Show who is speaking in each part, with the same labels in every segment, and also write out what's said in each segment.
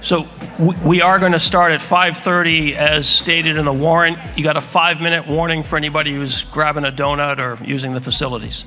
Speaker 1: So we are going to start at 5:30 as stated in the warrant. You got a 5-minute warning for anybody who's grabbing a donut or using the facilities.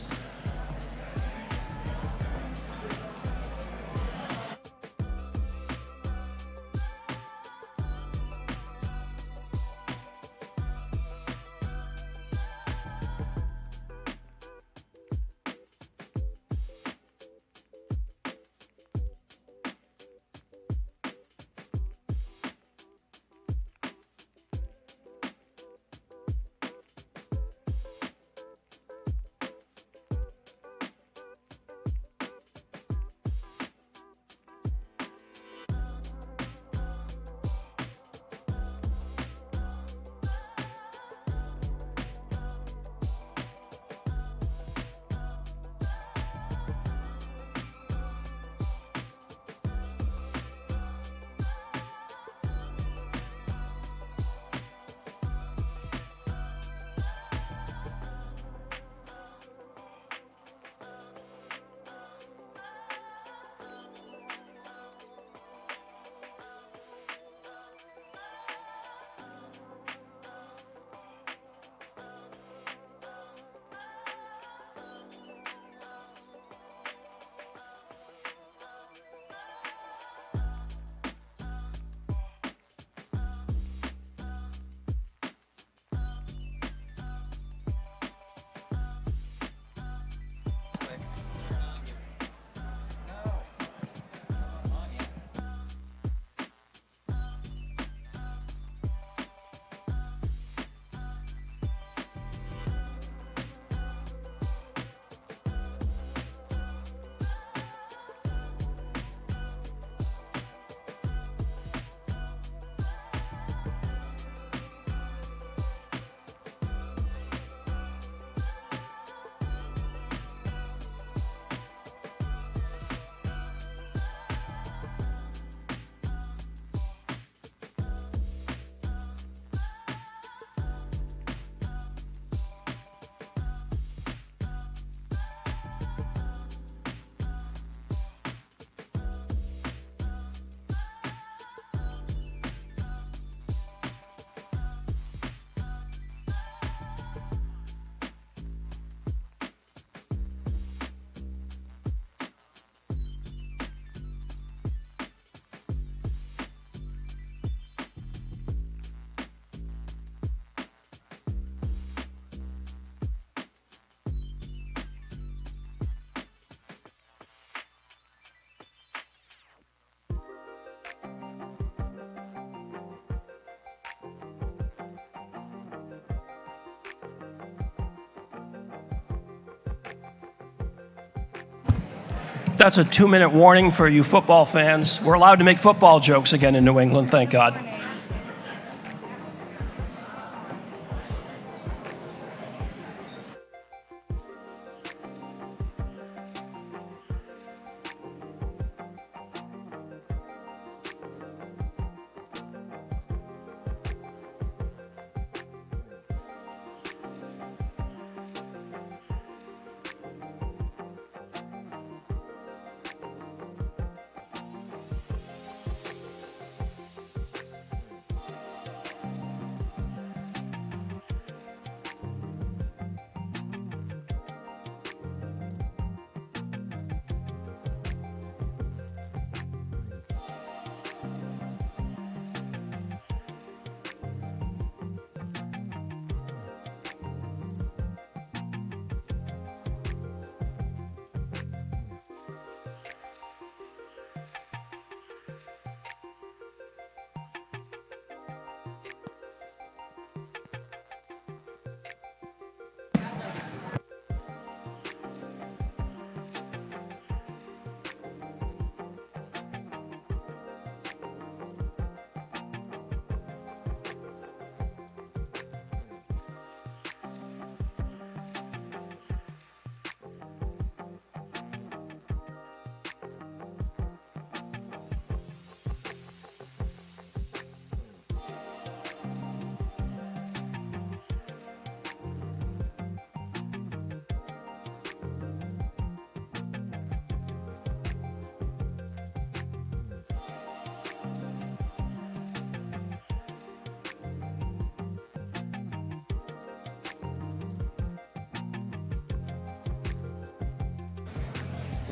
Speaker 1: That's a 2-minute warning for you football fans. We're allowed to make football jokes again in New England, thank God.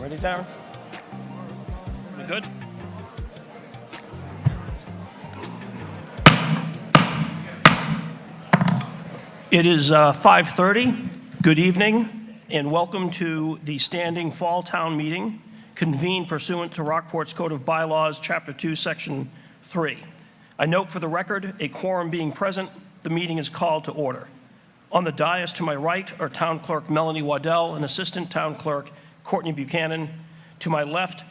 Speaker 1: Ready, Darren? You good? It is 5:30. Good evening, and welcome to the standing Fall Town Meeting convened pursuant to Rockport's Code of Bylaws, Chapter 2, Section 3. I note for the record, a quorum being present, the meeting is called to order. On the dais to my right are Town Clerk Melanie Waddell and Assistant Town Clerk Courtney Buchanan. To my left,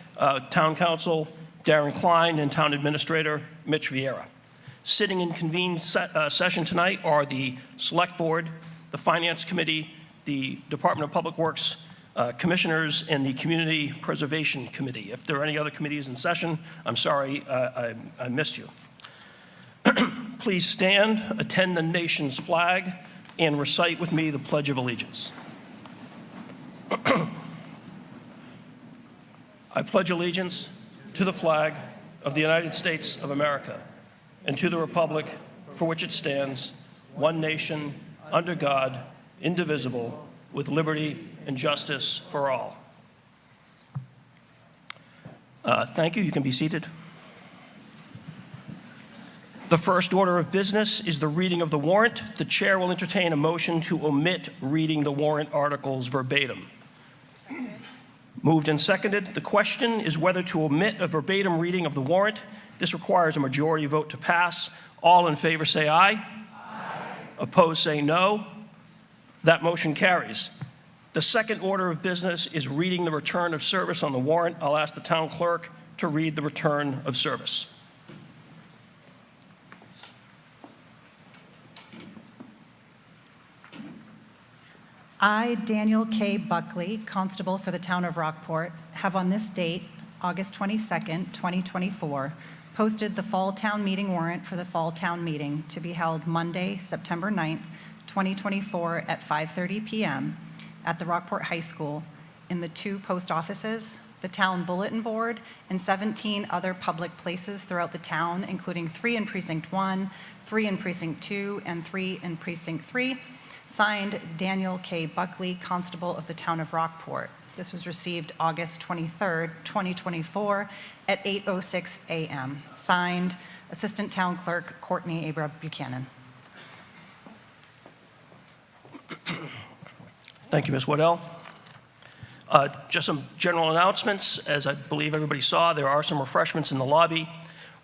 Speaker 1: Town Council Darren Klein and Town Administrator Mitch Vieira. Sitting in convened session tonight are the Select Board, the Finance Committee, the Department of Public Works Commissioners, and the Community Preservation Committee. If there are any other committees in session, I'm sorry I missed you. Please stand, attend the nation's flag, and recite with me the Pledge of Allegiance. I pledge allegiance to the flag of the United States of America and to the republic for which it stands, one nation, under God, indivisible, with liberty and justice for all. Thank you. You can be seated. The first order of business is the reading of the warrant. The chair will entertain a motion to omit reading the warrant articles verbatim. Seconded. Moved and seconded. The question is whether to omit a verbatim reading of the warrant. This requires a majority vote to pass. All in favor say aye. Aye. Opposed say no. That motion carries. The second order of business is reading the return of service on the warrant. I'll ask the town clerk to read the return of service.
Speaker 2: I, Daniel K. Buckley, Constable for the Town of Rockport, have on this date, August 22nd, 2024, posted the Fall Town Meeting warrant for the Fall Town Meeting to be held Monday, September 9th, 2024 at 5:30 p.m. at the Rockport High School in the 2 post offices, the Town Bulletin Board, and 17 other public places throughout the town, including 3 in Precinct 1, 3 in Precinct 2, and 3 in Precinct 3. Signed, Daniel K. Buckley, Constable of the Town of Rockport. This was received August 23rd, 2024 at 8:06 a.m. Signed, Assistant Town Clerk Courtney Buchanan.
Speaker 1: Thank you, Ms. Waddell. Just some general announcements. As I believe everybody saw, there are some refreshments in the lobby.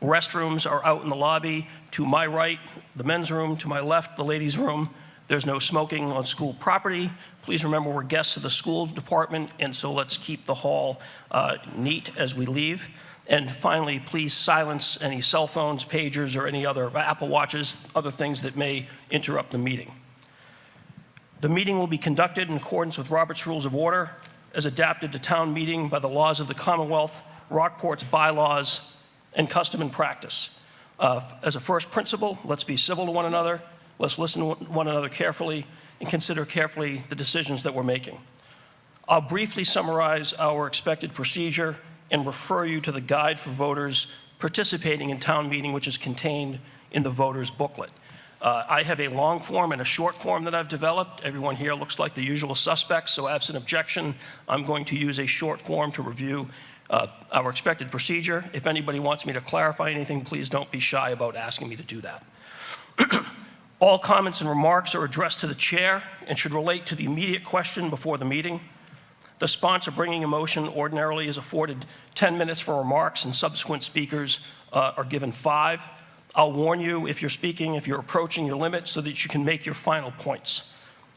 Speaker 1: Restrooms are out in the lobby. To my right, the men's room. To my left, the ladies' room. There's no smoking on school property. Please remember we're guests of the school department, and so let's keep the hall neat as we leave. And finally, please silence any cell phones, pagers, or any other Apple Watches, other things that may interrupt the meeting. The meeting will be conducted in accordance with Robert's Rules of Order as adapted to town meeting by the laws of the Commonwealth, Rockport's bylaws, and custom and practice. As a first principle, let's be civil to one another. Let's listen to one another carefully and consider carefully the decisions that we're making. I'll briefly summarize our expected procedure and refer you to the guide for voters participating in town meeting, which is contained in the voters booklet. I have a long form and a short form that I've developed. Everyone here looks like the usual suspects, so absent objection, I'm going to use a short form to review our expected procedure. If anybody wants me to clarify anything, please don't be shy about asking me to do that. All comments and remarks are addressed to the chair and should relate to the immediate question before the meeting. The sponsor bringing a motion ordinarily is afforded 10 minutes for remarks, and subsequent speakers are given 5. I'll warn you if you're speaking, if you're approaching your limit, so that you can make your final points.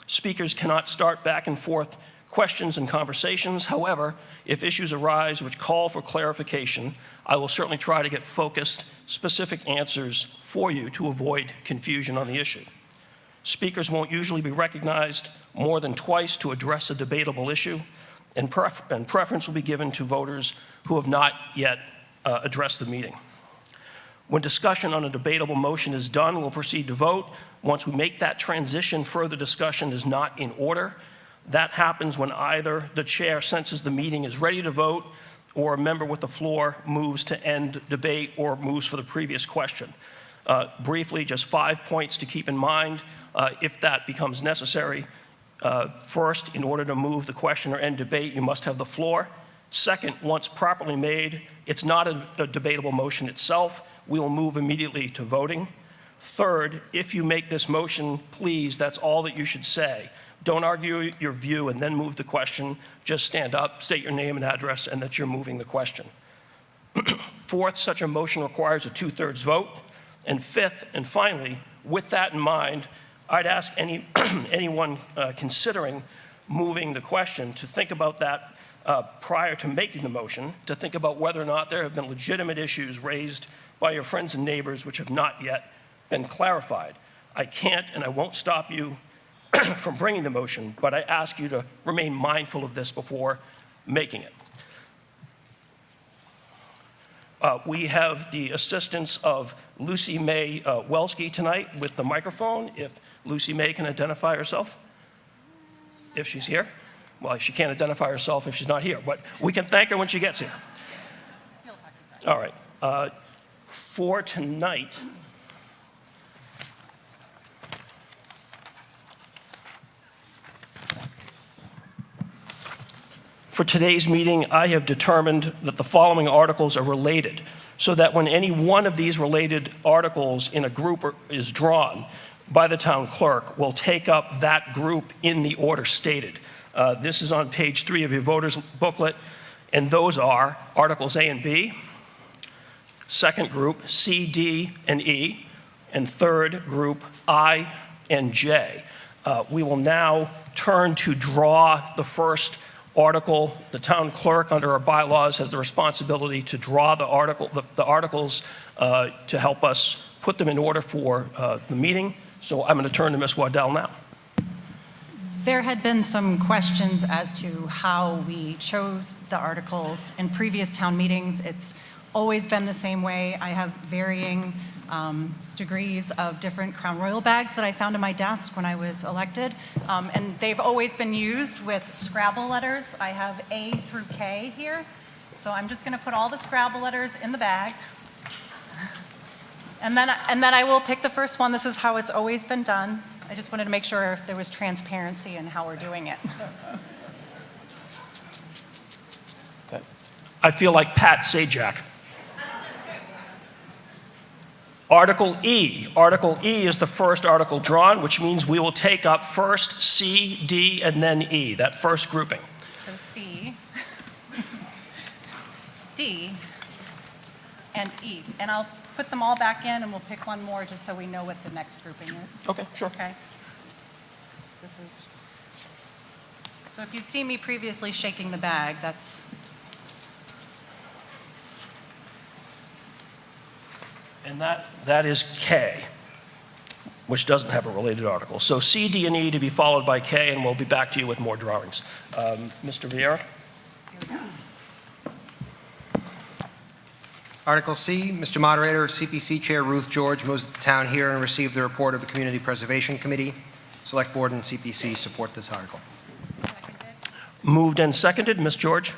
Speaker 1: Speakers cannot start back and forth questions and conversations. However, if issues arise which call for clarification, I will certainly try to get focused, specific answers for you to avoid confusion on the issue. Speakers won't usually be recognized more than twice to address a debatable issue, and preference will be given to voters who have not yet addressed the meeting. When discussion on a debatable motion is done, we'll proceed to vote. Once we make that transition, further discussion is not in order. That happens when either the chair senses the meeting is ready to vote, or a member with the floor moves to end debate or moves for the previous question. Briefly, just 5 points to keep in mind if that becomes necessary. First, in order to move the question or end debate, you must have the floor. Second, once properly made, it's not a debatable motion itself. We will move immediately to voting. Third, if you make this motion, please, that's all that you should say. Don't argue your view and then move the question. Just stand up, state your name and address, and that you're moving the question. Fourth, such a motion requires a 2/3 vote. And fifth, and finally, with that in mind, I'd ask anyone considering moving the question to think about that prior to making the motion, to think about whether or not there have been legitimate issues raised by your friends and neighbors which have not yet been clarified. I can't and I won't stop you from bringing the motion, but I ask you to remain mindful of this before making it. We have the assistance of Lucy May Welsky tonight with the microphone. If Lucy May can identify herself, if she's here. Well, she can't identify herself if she's not here, but we can thank her when she gets here. All right. For tonight, for today's meeting, I have determined that the following articles are related, so that when any one of these related articles in a group is drawn by the town clerk, we'll take up that group in the order stated. This is on page 3 of your voters booklet, and those are Articles A and B, second group C, D, and E, and third group I and J. We will now turn to draw the first article. The town clerk, under our bylaws, has the responsibility to draw the articles to help us put them in order for the meeting. So I'm going to turn to Ms. Waddell now.
Speaker 2: There had been some questions as to how we chose the articles in previous town meetings. It's always been the same way. I have varying degrees of different Crown Royal bags that I found in my desk when I was elected, and they've always been used with Scrabble letters. I have A through K here, so I'm just going to put all the Scrabble letters in the bag, and then I will pick the first one. This is how it's always been done. I just wanted to make sure there was transparency in how we're doing it.
Speaker 1: Okay. I feel like Pat Sajak. Article E. Article E is the first article drawn, which means we will take up first C, D, and then E, that first grouping.
Speaker 2: So C, D, and E. And I'll put them all back in and we'll pick one more just so we know what the next grouping is.
Speaker 1: Okay, sure.
Speaker 2: Okay. This is, so if you've seen me previously shaking the bag, that's,
Speaker 1: And that is K, which doesn't have a related article. So C, D, and E to be followed by K, and we'll be back to you with more drawings. Mr. Vieira?
Speaker 3: Article C, Mr. Moderator, CPC Chair Ruth George moves that the town hear and receive the report of the Community Preservation Committee. Select Board and CPC support this article.
Speaker 1: Moved and seconded. Ms. George?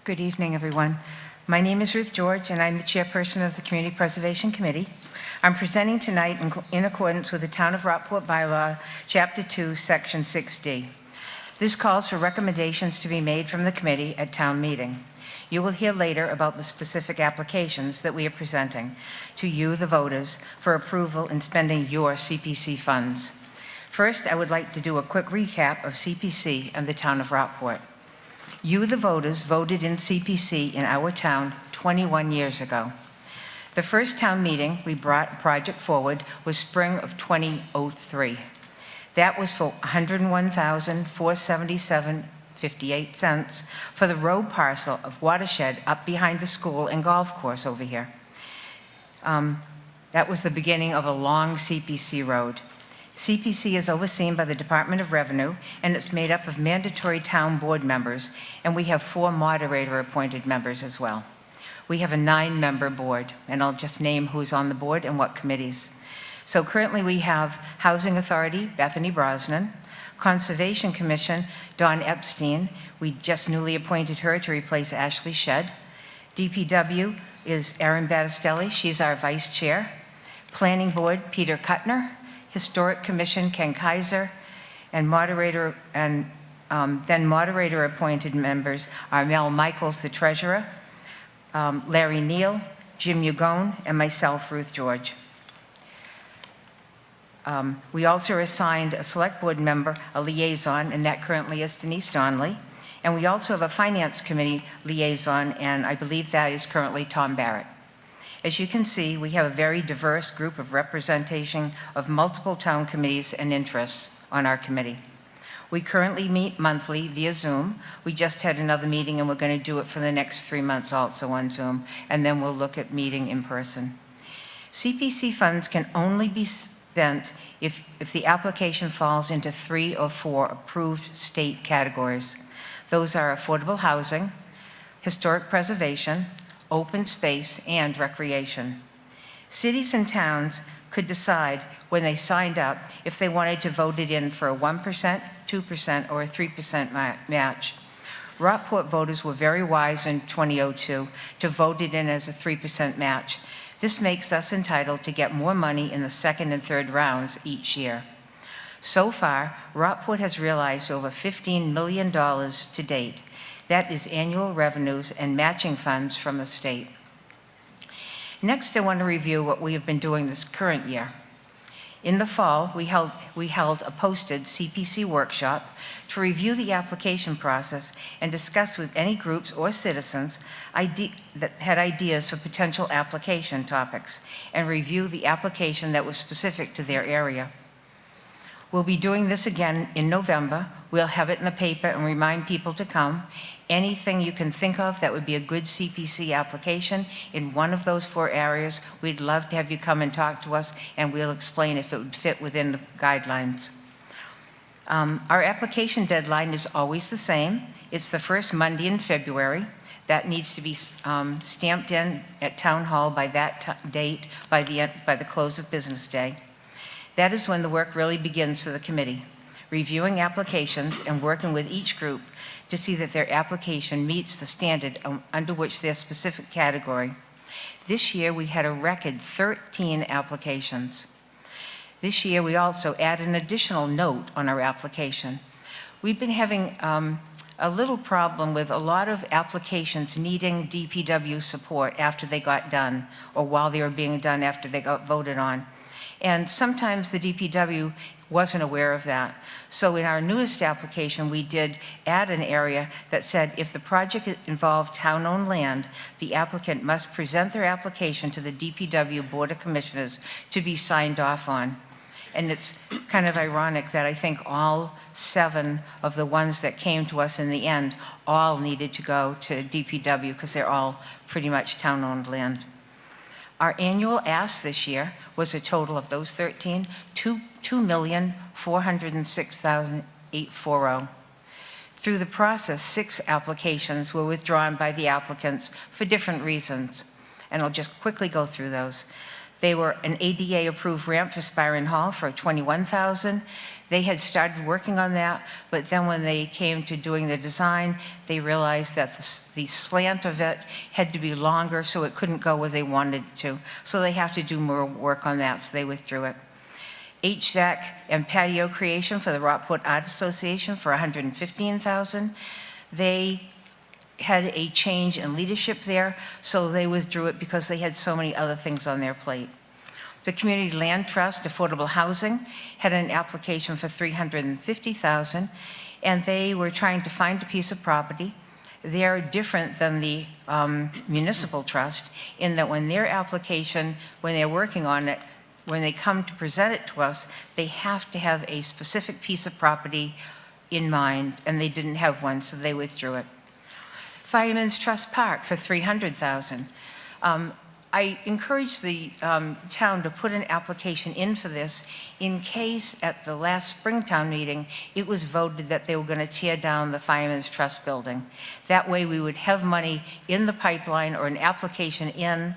Speaker 4: Good evening, everyone. My name is Ruth George, and I'm the chairperson of the Community Preservation Committee. I'm presenting tonight in accordance with the Town of Rockport Bylaw, Chapter 2, Section 6D. This calls for recommendations to be made from the committee at town meeting. You will hear later about the specific applications that we are presenting to you, the voters, for approval in spending your CPC funds. First, I would like to do a quick recap of CPC and the Town of Rockport. You, the voters, voted in CPC in our town 21 years ago. The first town meeting we brought a project forward was spring of 2003. That was for $101,477.58 for the road parcel of watershed up behind the school and golf course over here. That was the beginning of a long CPC road. CPC is overseen by the Department of Revenue, and it's made up of mandatory town board members, and we have 4 moderator-appointed members as well. We have a 9-member board, and I'll just name who's on the board and what committees. So currently we have Housing Authority, Bethany Brosnan, Conservation Commission, Dawn Epstein. We just newly appointed her to replace Ashley Shedd. DPW, is Erin Battistelli. She's our vice chair. Planning Board, Peter Kuttner. Historic Commission, Ken Kaiser. And moderator and then moderator-appointed members are Mel Michaels, the treasurer, Larry Neal, Jim Ugone, and myself, Ruth George. We also assigned a select board member, a liaison, and that currently is Denise Donnelly. And we also have a finance committee liaison, and I believe that is currently Tom Barrett. As you can see, we have a very diverse group of representation of multiple town committees and interests on our committee. We currently meet monthly via Zoom. We just had another meeting, and we're going to do it for the next 3 months also on Zoom, and then we'll look at meeting in person. CPC funds can only be spent if the application falls into 3 or 4 approved state categories. Those are affordable housing, historic preservation, open space, and recreation. Cities and towns could decide when they signed up if they wanted to vote it in for a 1%, 2%, or a 3% match. Rockport voters were very wise in 2002 to vote it in as a 3% match. This makes us entitled to get more money in the second and third rounds each year. So far, Rockport has realized over $15 million to date. That is annual revenues and matching funds from the state. Next, I want to review what we have been doing this current year. In the fall, we held a posted CPC workshop to review the application process and discuss with any groups or citizens that had ideas for potential application topics and review the application that was specific to their area. We'll be doing this again in November. We'll have it in the paper and remind people to come. Anything you can think of that would be a good CPC application in one of those 4 areas, we'd love to have you come and talk to us, and we'll explain if it would fit within the guidelines. Our application deadline is always the same. It's the first Monday in February. That needs to be stamped in at Town Hall by that date, by the close of business day. That is when the work really begins for the committee, reviewing applications and working with each group to see that their application meets the standard under which their specific category. This year, we had a record 13 applications. This year, we also added an additional note on our application. We've been having a little problem with a lot of applications needing DPW support after they got done, or while they were being done after they got voted on. And sometimes the DPW wasn't aware of that. So in our newest application, we did add an area that said if the project involved town-owned land, the applicant must present their application to the DPW Board of Commissioners to be signed off on. And it's kind of ironic that I think all 7 of the ones that came to us in the end all needed to go to DPW because they're all pretty much town-owned land. Our annual ask this year was a total of those 13, $2,406,840. Through the process, 6 applications were withdrawn by the applicants for different reasons, and I'll just quickly go through those. They were an ADA-approved ramp for Spiron Hall for $21,000. They had started working on that, but then when they came to doing the design, they realized that the slant of it had to be longer, so it couldn't go where they wanted to. So they have to do more work on that, so they withdrew it. HVAC and patio creation for the Rockport Art Association for $115,000. They had a change in leadership there, so they withdrew it because they had so many other things on their plate. The Community Land Trust Affordable Housing had an application for $350,000, and they were trying to find a piece of property. They're different than the municipal trust in that when their application, when they're working on it, when they come to present it to us, they have to have a specific piece of property in mind, and they didn't have one, so they withdrew it. Fireman's Trust Park for $300,000. I encourage the town to put an application in for this in case at the last Springtown meeting, it was voted that they were going to tear down the Fireman's Trust building. That way we would have money in the pipeline or an application in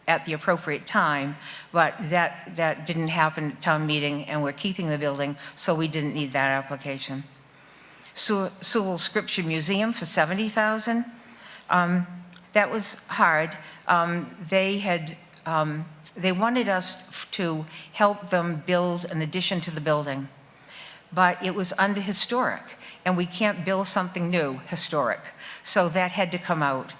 Speaker 4: at the appropriate time, but that didn't happen at town meeting, and we're keeping the building, so we didn't need that application. Sewell Scripture Museum for $70,000. That was hard. They wanted us to help them build an addition to the building, but it was under historic, and we can't build something new historic. So that had to come out.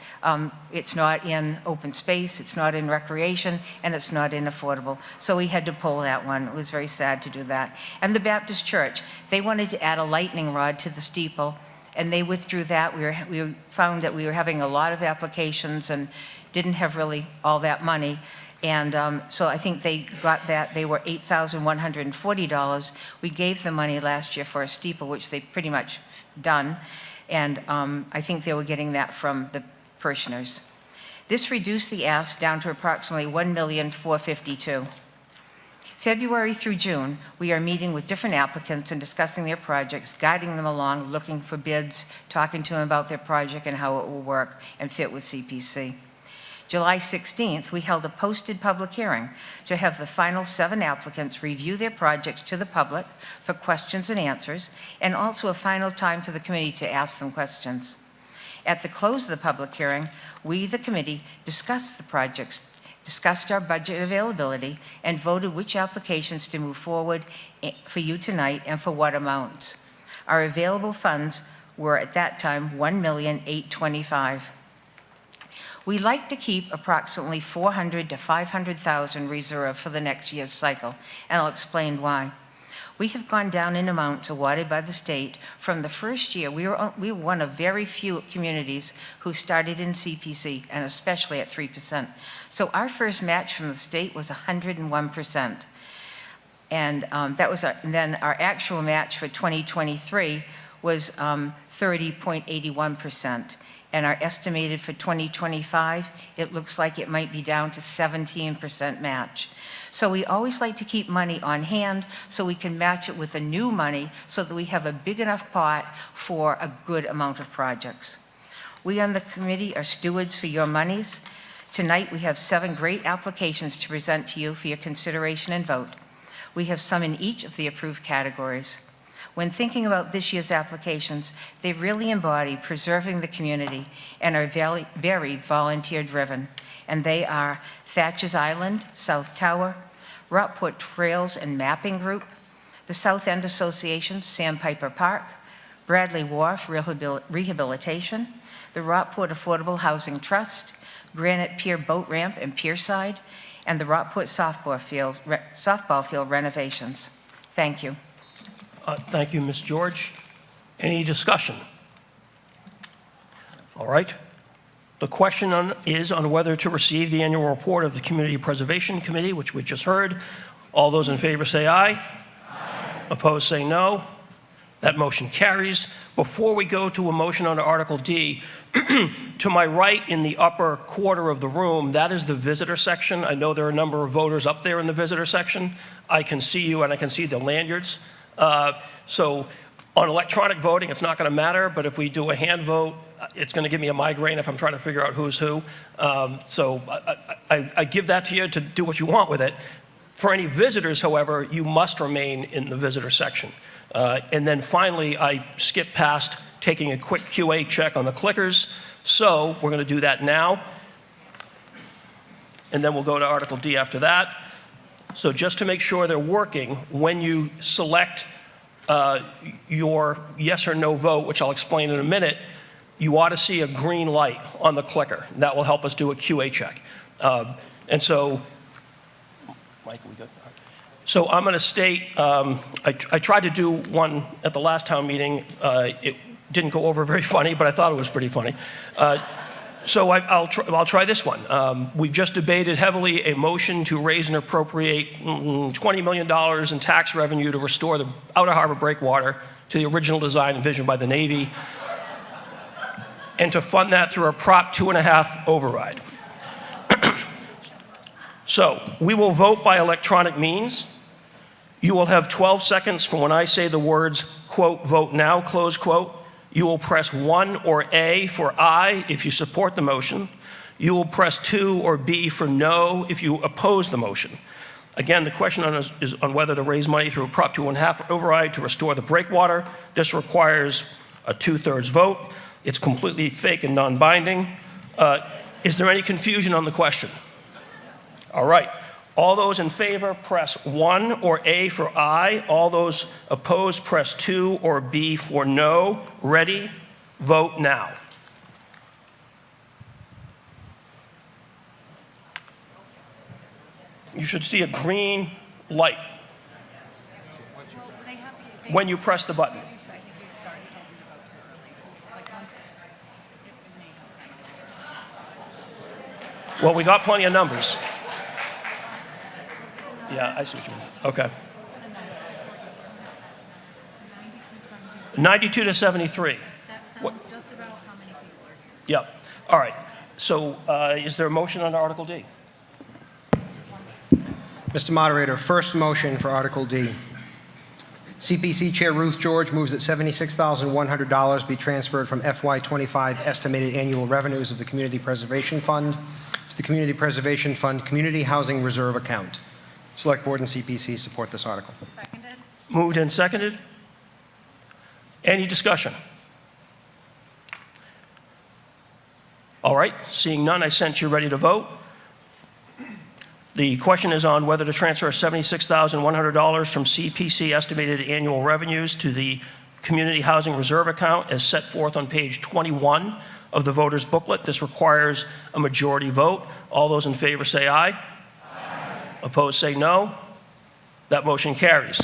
Speaker 4: It's not in open space, it's not in recreation, and it's not in affordable. So we had to pull that one. It was very sad to do that. And the Baptist Church, they wanted to add a lightning rod to the steeple, and they withdrew that. We found that we were having a lot of applications and didn't have really all that money. And so I think they got that. They were $8,140. We gave them money last year for a steeple, which they've pretty much done. And I think they were getting that from the parishioners. This reduced the ask down to approximately $1,452,000. February through June, we are meeting with different applicants and discussing their projects, guiding them along, looking for bids, talking to them about their project and how it will work and fit with CPC. July 16th, we held a posted public hearing to have the final 7 applicants review their projects to the public for questions and answers, and also a final time for the committee to ask them questions. At the close of the public hearing, we, the committee, discussed the projects, discussed our budget availability, and voted which applications to move forward for you tonight and for what amounts. Our available funds were at that time $1,825,000. We like to keep approximately $400,000 to $500,000 reserved for the next year's cycle, and I'll explain why. We have gone down in amounts awarded by the state. From the first year, we were one of very few communities who started in CPC, and especially at 3%. So our first match from the state was 101%. And then our actual match for 2023 was 30.81%. And our estimated for 2025, it looks like it might be down to 17% match. So we always like to keep money on hand so we can match it with the new money so that we have a big enough pot for a good amount of projects. We on the committee are stewards for your monies. Tonight we have 7 great applications to present to you for your consideration and vote. We have some in each of the approved categories. When thinking about this year's applications, they really embody preserving the community and are very, very volunteer-driven. And they are Thatcher's Island, South Tower, Rockport Trails and Mapping Group, the South End Association, Sandpiper Park, Bradley Wharf Rehabilitation, the Rockport Affordable Housing Trust, Granite Pier Boat Ramp and Pierside, and the Rockport softball field renovations. Thank you.
Speaker 1: Thank you, Ms. George. Any discussion? All right. The question is on whether to receive the annual report of the Community Preservation Committee, which we just heard. All those in favor say aye. Aye. Opposed say no. That motion carries. Before we go to a motion under Article D, to my right in the upper quarter of the room, that is the visitor section. I know there are a number of voters up there in the visitor section. I can see you and I can see the lanyards. So on electronic voting, it's not going to matter, but if we do a hand vote, it's going to give me a migraine if I'm trying to figure out who's who. So I give that to you to do what you want with it. For any visitors, however, you must remain in the visitor section. And then finally, I skipped past taking a quick QA check on the clickers. So we're going to do that now. And then we'll go to Article D after that. So just to make sure they're working, when you select your yes or no vote, which I'll explain in a minute, you ought to see a green light on the clicker. That will help us do a QA check. And so, Mike, we good? So I'm going to state, I tried to do one at the last town meeting. It didn't go over very funny, but I thought it was pretty funny. So I'll try this one. We've just debated heavily a motion to raise and appropriate $20 million in tax revenue to restore the Outer Harbor breakwater to the original design envisioned by the Navy, and to fund that through a Prop 2.5 override. So we will vote by electronic means. You will have 12 seconds from when I say the words, quote, vote now, close quote. You will press 1 or A for aye if you support the motion. You will press 2 or B for no if you oppose the motion. Again, the question is on whether to raise money through a Prop 2.5 override to restore the breakwater. This requires a 2/3 vote. It's completely fake and non-binding. Is there any confusion on the question? All right. All those in favor, press 1 or A for aye. All those opposed, press 2 or B for no. Ready? Vote now. You should see a green light when you press the button. Well, we got plenty of numbers. Yeah, I see what you mean. Okay. 92 to 73.
Speaker 2: That sounds
Speaker 1: What?
Speaker 2: just about how many people are here.
Speaker 1: Yep. All right. So is there a motion on Article D?
Speaker 3: Mr. Moderator, first motion for Article D. CPC Chair Ruth George moves that $76,100 be transferred from FY25 estimated annual revenues of the Community Preservation Fund to the Community Preservation Fund Community Housing Reserve Account. Select Board and CPC support this article.
Speaker 2: Seconded?
Speaker 1: Moved and seconded. Any discussion? All right. Seeing none, I sense you're ready to vote. The question is on whether to transfer $76,100 from CPC estimated annual revenues to the Community Housing Reserve Account as set forth on page 21 of the voter's booklet. This requires a majority vote. All those in favor say aye. Aye. Opposed say no. That motion carries.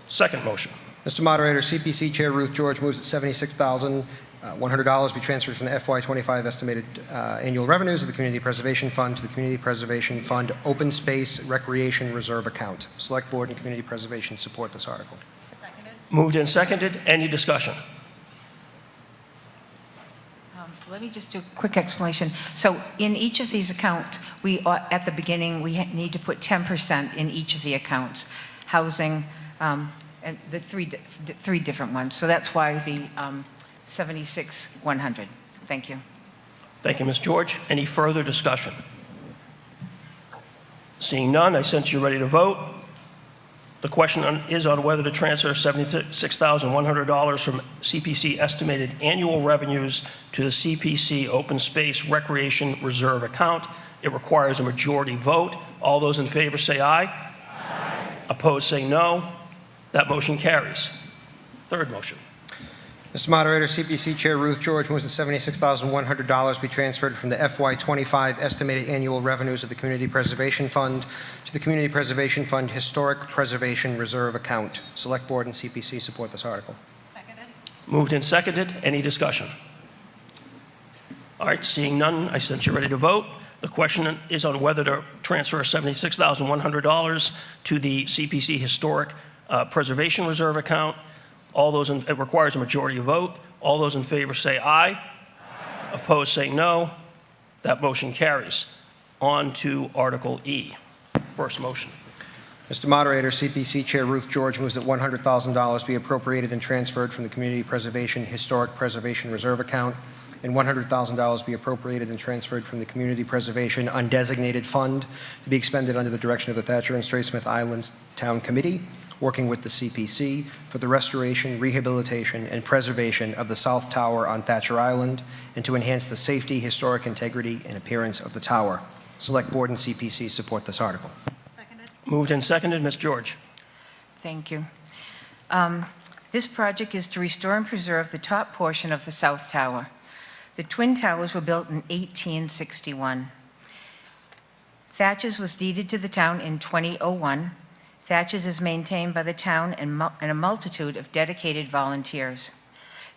Speaker 1: Second motion.
Speaker 3: Mr. Moderator, CPC Chair Ruth George moves that $76,100 be transferred from the FY25 estimated annual revenues of the Community Preservation Fund to the Community Preservation Fund Open Space Recreation Reserve Account. Select Board and Community Preservation support this article.
Speaker 2: Seconded?
Speaker 1: Moved and seconded. Any discussion?
Speaker 4: Let me just do a quick explanation. So in each of these accounts, at the beginning, we need to put 10% in each of the accounts, housing, and the three different ones. So that's why the 76,100. Thank you.
Speaker 1: Thank you, Ms. George. Any further discussion? Seeing none, I sense you're ready to vote. The question is on whether to transfer $76,100 from CPC estimated annual revenues to the CPC Open Space Recreation Reserve Account. It requires a majority vote. All those in favor say aye. Aye. Opposed say no. That motion carries. Third motion.
Speaker 3: Mr. Moderator, CPC Chair Ruth George moves that $76,100 be transferred from the FY25 estimated annual revenues of the Community Preservation Fund to the Community Preservation Fund Historic Preservation Reserve Account. Select Board and CPC support this article.
Speaker 2: Seconded?
Speaker 1: Moved and seconded. Any discussion? All right, seeing none, I sense you're ready to vote. The question is on whether to transfer $76,100 to the CPC Historic Preservation Reserve Account. It requires a majority vote. All those in favor say aye. Aye. Opposed say no. That motion carries. On to Article E. First motion.
Speaker 3: Mr. Moderator, CPC Chair Ruth George moves that $100,000 be appropriated and transferred from the Community Preservation Historic Preservation Reserve Account, and $100,000 be appropriated and transferred from the Community Preservation Undesignated Fund to be expended under the direction of the Thatcher and Straitsmith Islands Town Committee, working with the CPC for the restoration, rehabilitation, and preservation of the South Tower on Thatcher Island, and to enhance the safety, historic integrity, and appearance of the tower. Select Board and CPC support this article.
Speaker 2: Seconded?
Speaker 1: Moved and seconded. Ms. George.
Speaker 4: Thank you. This project is to restore and preserve the top portion of the South Tower. The Twin Towers were built in 1861. Thatcher's was deeded to the town in 2001. Thatcher's is maintained by the town and a multitude of dedicated volunteers.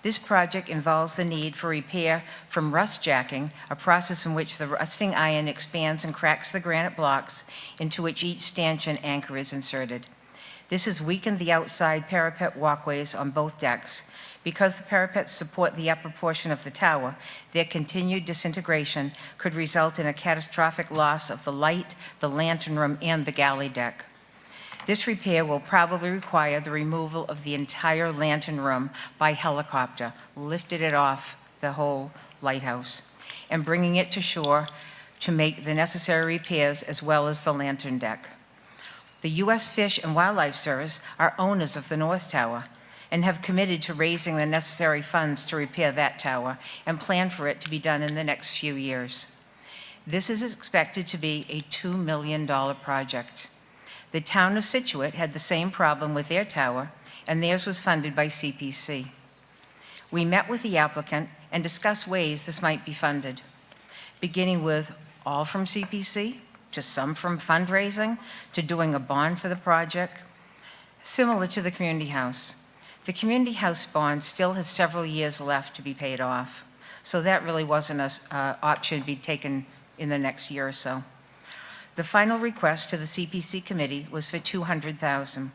Speaker 4: This project involves the need for repair from rust jacking, a process in which the rusting iron expands and cracks the granite blocks into which each stanchion anchor is inserted. This has weakened the outside parapet walkways on both decks. Because the parapets support the upper portion of the tower, their continued disintegration could result in a catastrophic loss of the light, the lantern room, and the galley deck. This repair will probably require the removal of the entire lantern room by helicopter, lifting it off the whole lighthouse, and bringing it to shore to make the necessary repairs as well as the lantern deck. The U.S. Fish and Wildlife Service are owners of the North Tower and have committed to raising the necessary funds to repair that tower and plan for it to be done in the next few years. This is expected to be a $2 million project. The town of Situate had the same problem with their tower, and theirs was funded by CPC. We met with the applicant and discussed ways this might be funded, beginning with all from CPC, to some from fundraising, to doing a bond for the project, similar to the community house. The community house bond still has several years left to be paid off, so that really wasn't an option to be taken in the next year or so. The final request to the CPC committee was for $200,000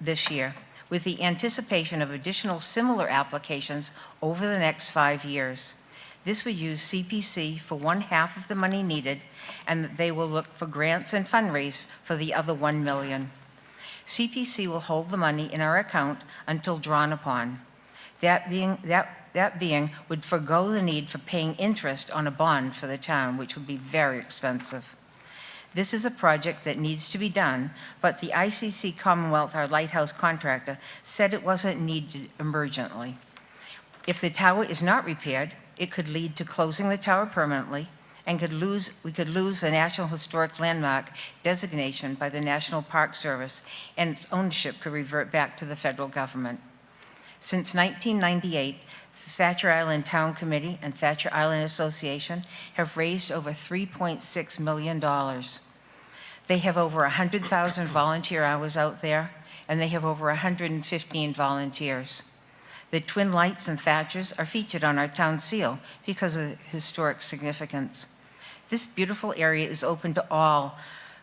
Speaker 4: this year, with the anticipation of additional similar applications over the next 5 years. This would use CPC for one half of the money needed, and they will look for grants and fundraise for the other $1 million. CPC will hold the money in our account until drawn upon. That being would forego the need for paying interest on a bond for the town, which would be very expensive. This is a project that needs to be done, but the ICC Commonwealth, our lighthouse contractor, said it wasn't needed emergently. If the tower is not repaired, it could lead to closing the tower permanently, and we could lose the National Historic Landmark designation by the National Park Service, and its ownership could revert back to the federal government. Since 1998, the Thatcher Island Town Committee and Thatcher Island Association have raised over $3.6 million. They have over 100,000 volunteer hours out there, and they have over 115 volunteers. The twin lights and Thatchers are featured on our town seal because of the historic significance. This beautiful area is open to all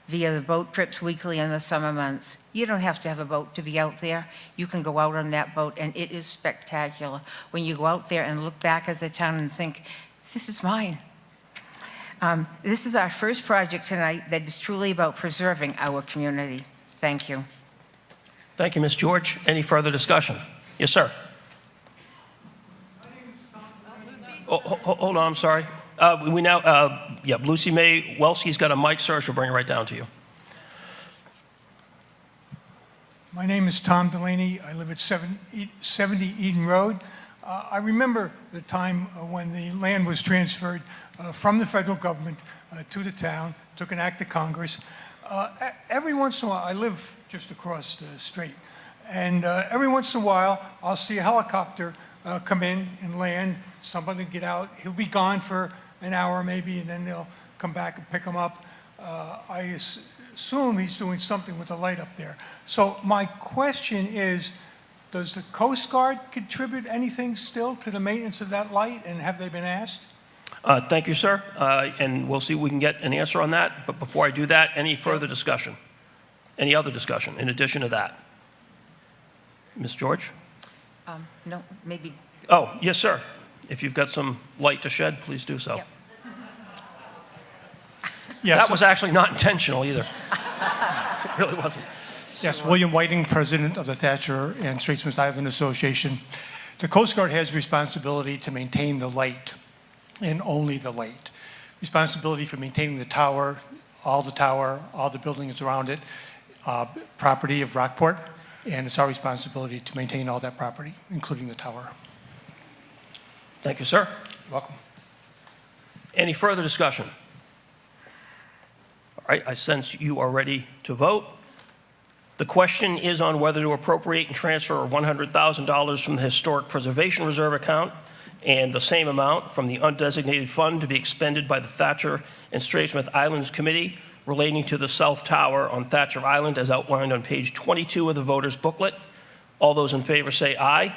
Speaker 4: via the boat trips weekly in the summer months. You don't have to have a boat to be out there. You can go out on that boat, and it is spectacular when you go out there and look back at the town and think, this is mine. This is our first project tonight that is truly about preserving our community. Thank you.
Speaker 1: Thank you, Ms. George. Any further discussion? Yes, sir. Oh, hold on, I'm sorry. Lucy May Welsky's got a mic, sir. She'll bring it right down to you.
Speaker 5: My name is Tom Delaney. I live at 70 Eden Road. I remember the time when the land was transferred from the federal government to the town, took an act of Congress. Every once in a while, I live just across the street, and every once in a while, I'll see a helicopter come in and land, somebody get out. He'll be gone for an hour maybe, and then they'll come back and pick him up. I assume he's doing something with the light up there. So my question is, does the Coast Guard contribute anything still to the maintenance of that light, and have they been asked?
Speaker 1: Thank you, sir. And we'll see if we can get an answer on that. But before I do that, any further discussion? Any other discussion in addition to that? Ms. George?
Speaker 4: No, maybe.
Speaker 1: Oh, yes, sir. If you've got some light to shed, please do so.
Speaker 4: Yep.
Speaker 6: Yes.
Speaker 1: That was actually not intentional either. It really wasn't.
Speaker 6: Yes, William Whiting, president of the Thatcher and Straits Island Association. The Coast Guard has responsibility to maintain the light and only the light. Responsibility for maintaining the tower, all the buildings around it, property of Rockport, and it's our responsibility to maintain all that property, including the tower.
Speaker 1: Thank you, sir.
Speaker 6: You're welcome.
Speaker 1: Any further discussion? All right, I sense you are ready to vote. The question is on whether to appropriate and transfer $100,000 from the Historic Preservation Reserve account and the same amount from the undesignated fund to be expended by the Thatcher and Straits Islands Committee relating to the South Tower on Thatcher Island as outlined on page 22 of the voter's booklet. All those in favor say aye.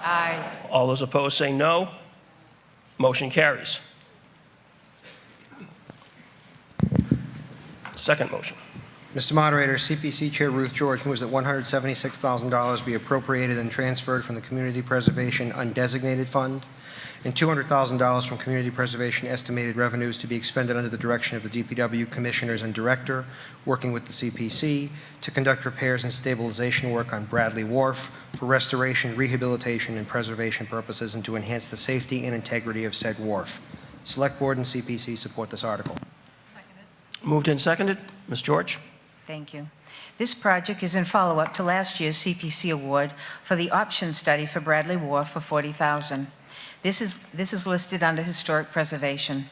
Speaker 4: Aye.
Speaker 1: All those opposed say no. Motion carries. Second motion.
Speaker 3: Mr. Moderator, CPC Chair Ruth George moves that $176,000 be appropriated and transferred from the Community Preservation Undesignated Fund and $200,000 from Community Preservation estimated revenues to be expended under the direction of the DPW Commissioners and Director, working with the CPC, to conduct repairs and stabilization work on Bradley Wharf for restoration, rehabilitation, and preservation purposes and to enhance the safety and integrity of said wharf. Select Board and CPC support this article.
Speaker 1: Moved and seconded. Ms. George?
Speaker 4: Thank you. This project is in follow-up to last year's CPC award for the option study for Bradley Wharf for $40,000. This is listed under historic preservation.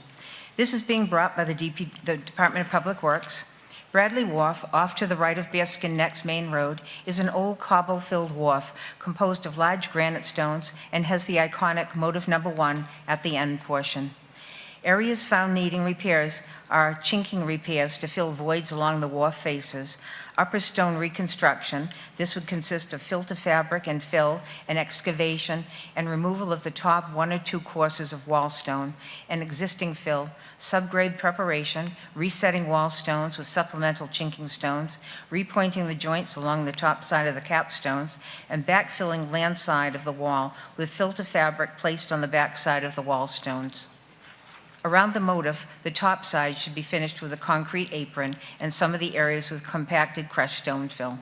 Speaker 4: This is being brought by the Department of Public Works. Bradley Wharf, off to the right of Bearskin Neck's main road, is an old cobble-filled wharf composed of large granite stones and has the iconic motive number 1 at the end portion. Areas found needing repairs are chinking repairs to fill voids along the wharf faces, upper stone reconstruction. This would consist of filter fabric and fill and excavation and removal of the top 1 or 2 courses of wall stone and existing fill, subgrade preparation, resetting wall stones with supplemental chinking stones, repointing the joints along the top side of the capstones, and backfilling land side of the wall with filter fabric placed on the back side of the wall stones. Around the motif, the top side should be finished with a concrete apron and some of the areas with compacted crushed stone fill.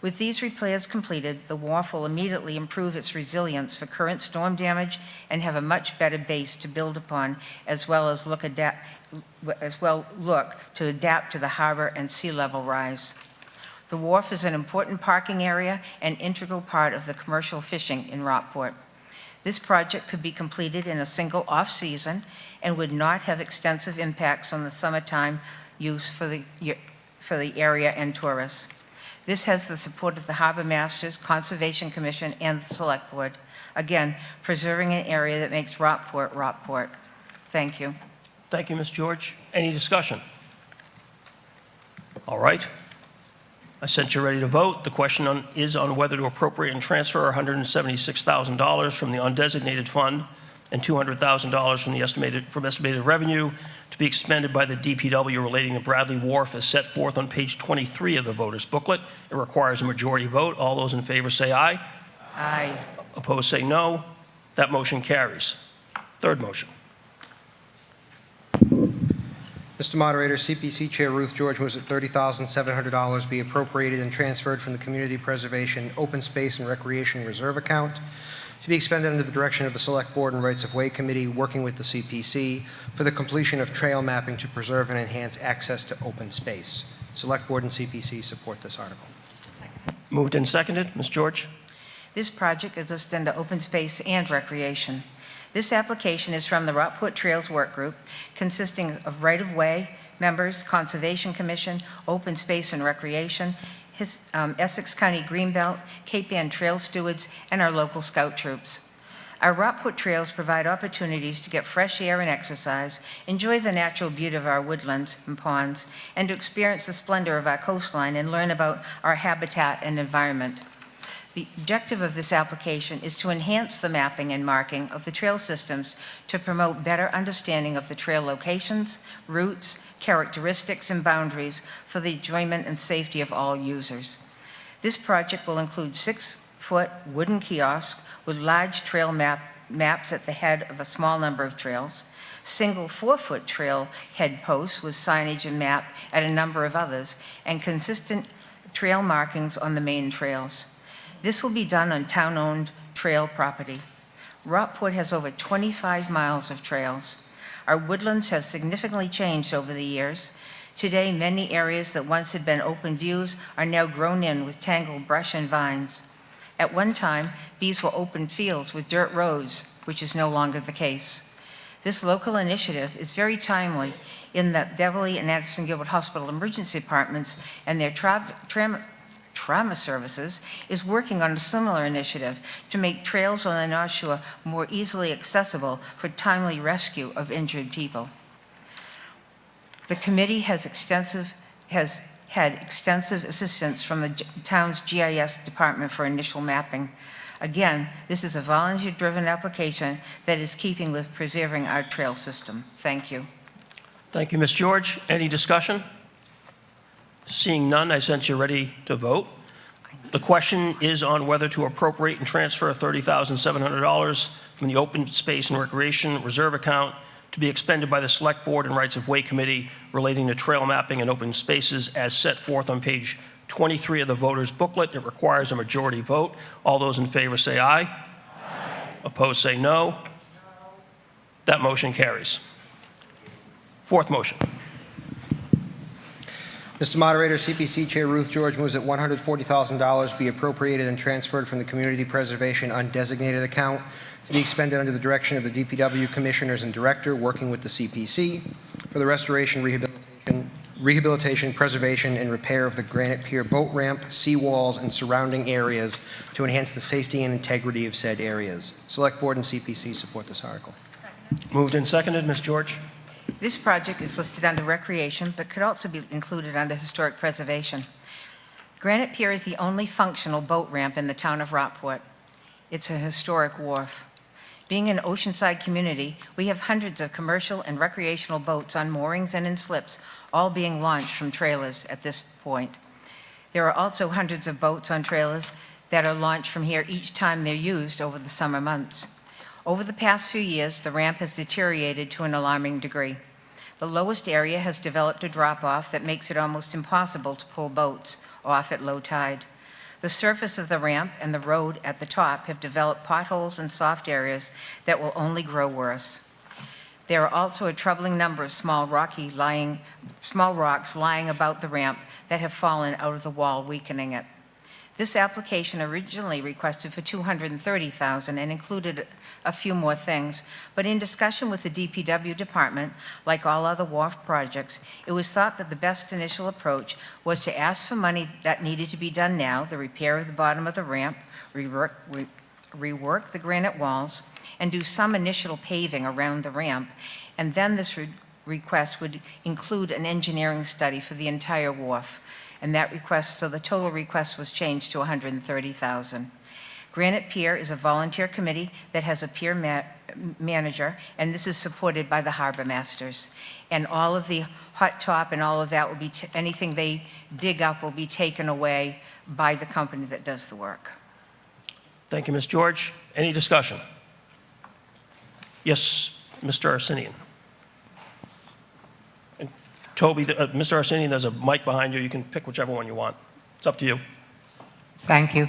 Speaker 4: With these repairs completed, the wharf will immediately improve its resilience for current storm damage and have a much better base to build upon, as well look to adapt to the harbor and sea level rise. The wharf is an important parking area and integral part of the commercial fishing in Rockport. This project could be completed in a single off-season and would not have extensive impacts on the summertime use for the area and tourists. This has the support of the Harbor Masters, Conservation Commission, and the Select Board. Again, preserving an area that makes Rockport, Rockport. Thank you.
Speaker 1: Thank you, Ms. George. Any discussion? All right. I sense you're ready to vote. The question is on whether to appropriate and transfer $176,000 from the undesignated fund and $200,000 from estimated revenue to be expended by the DPW relating to Bradley Wharf as set forth on page 23 of the voter's booklet. It requires a majority vote. All those in favor say aye.
Speaker 4: Aye.
Speaker 1: Opposed say no. That motion carries. Third motion.
Speaker 3: Mr. Moderator, CPC Chair Ruth George moves that $30,700 be appropriated and transferred from the Community Preservation, Open Space, and Recreation Reserve account to be expended under the direction of the Select Board and Rights of Way Committee working with the CPC for the completion of trail mapping to preserve and enhance access to open space. Select Board and CPC support this article.
Speaker 1: Moved and seconded. Ms. George?
Speaker 4: This project is listed under open space and recreation. This application is from the Rockport Trails Work Group, consisting of right-of-way members, Conservation Commission, Open Space and Recreation, Essex County Greenbelt, Cape Ann Trail Stewards, and our local scout troops. Our Rockport trails provide opportunities to get fresh air and exercise, enjoy the natural beauty of our woodlands and ponds, and to experience the splendor of our coastline and learn about our habitat and environment. The objective of this application is to enhance the mapping and marking of the trail systems to promote better understanding of the trail locations, routes, characteristics, and boundaries for the enjoyment and safety of all users. This project will include 6-foot wooden kiosks with large trail maps at the head of a small number of trails, single 4-foot trail head posts with signage and map at a number of others, and consistent trail markings on the main trails. This will be done on town-owned trail property. Rockport has over 25 miles of trails. Our woodlands have significantly changed over the years. Today, many areas that once had been open views are now grown in with tangled brush and vines. At one time, these were open fields with dirt roads, which is no longer the case. This local initiative is very timely in that Beverly and Anderson Gilbert Hospital emergency departments and their trauma services is working on a similar initiative to make trails on the North Shore more easily accessible for timely rescue of injured people. The committee has had extensive assistance from the town's GIS department for initial mapping. Again, this is a volunteer-driven application that is keeping with preserving our trail system. Thank you.
Speaker 1: Thank you, Ms. George. Any discussion? Seeing none, I sense you're ready to vote. The question is on whether to appropriate and transfer $30,700 from the Open Space and Recreation Reserve account to be expended by the Select Board and Rights of Way Committee relating to trail mapping and open spaces as set forth on page 23 of the voter's booklet. It requires a majority vote. All those in favor say aye. Aye. Opposed say no. No. That motion carries. Fourth motion.
Speaker 3: Mr. Moderator, CPC Chair Ruth George moves that $140,000 be appropriated and transferred from the Community Preservation Undesignated Account to be expended under the direction of the DPW Commissioners and Director, working with the CPC, for the restoration, rehabilitation, preservation, and repair of the Granite Pier boat ramp, seawalls, and surrounding areas to enhance the safety and integrity of said areas. Select Board and CPC support this article.
Speaker 1: Moved and seconded. Ms. George?
Speaker 4: This project is listed under recreation, but could also be included under historic preservation. Granite Pier is the only functional boat ramp in the town of Rockport. It's a historic wharf. Being an oceanside community, we have hundreds of commercial and recreational boats on moorings and in slips, all being launched from trailers at this point. There are also hundreds of boats on trailers that are launched from here each time they're used over the summer months. Over the past few years, the ramp has deteriorated to an alarming degree. The lowest area has developed a drop-off that makes it almost impossible to pull boats off at low tide. The surface of the ramp and the road at the top have developed potholes and soft areas that will only grow worse. There are also a troubling number of small rocks lying about the ramp that have fallen out of the wall, weakening it. This application originally requested for $230,000 and included a few more things, but in discussion with the DPW department, like all other wharf projects, it was thought that the best initial approach was to ask for money that needed to be done now, the repair of the bottom of the ramp, rework the granite walls, and do some initial paving around the ramp, and then this request would include an engineering study for the entire wharf. And that request, so the total request was changed to $130,000. Granite Pier is a volunteer committee that has a pier manager, and this is supported by the harbor masters. And all of the hot top and all of that will be, anything they dig up will be taken away by the company that does the work.
Speaker 1: Thank you, Ms. George. Any discussion? Yes, Mr. Arsenian. And Toby, Mr. Arsenian, there's a mic behind you. You can pick whichever one you want. It's up to you.
Speaker 7: Thank you.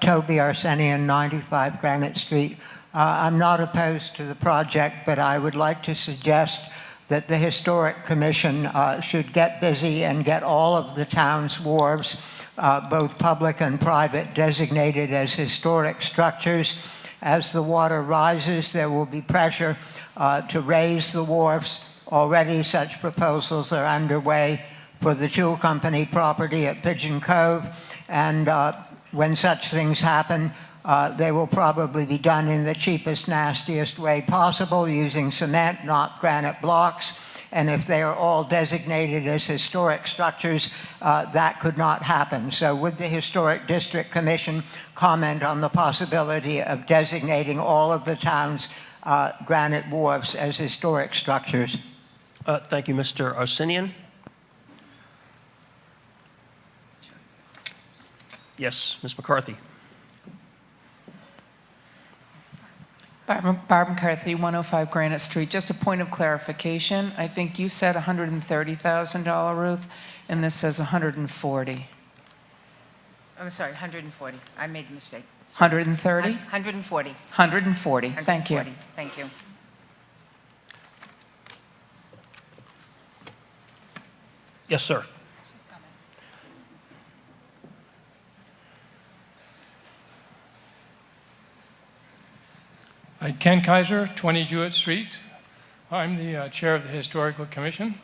Speaker 7: Toby Arsenian, 95 Granite Street. I'm not opposed to the project, but I would like to suggest that the Historic Commission should get busy and get all of the town's wharves, both public and private, designated as historic structures. As the water rises, there will be pressure to raise the wharfs. Already such proposals are underway for the Tool Company property at Pigeon Cove, and when such things happen, they will probably be done in the cheapest, nastiest way possible, using cement, not granite blocks. And if they are all designated as historic structures, that could not happen. So would the Historic District Commission comment on the possibility of designating all of the town's granite wharfs as historic structures?
Speaker 1: Thank you, Mr. Arsenian. Yes, Ms. McCarthy.
Speaker 8: Barb McCarthy, 105 Granite Street. Just a point of clarification. I think you said $130,000, Ruth, and this says 140.
Speaker 4: I'm sorry, 140. I made a mistake.
Speaker 8: 130?
Speaker 4: 140.
Speaker 8: 140. Thank you.
Speaker 4: 140. Thank you.
Speaker 1: Yes, sir.
Speaker 9: Ken Kaiser, 20 Jewett Street. I'm the chair of the Historical Commission,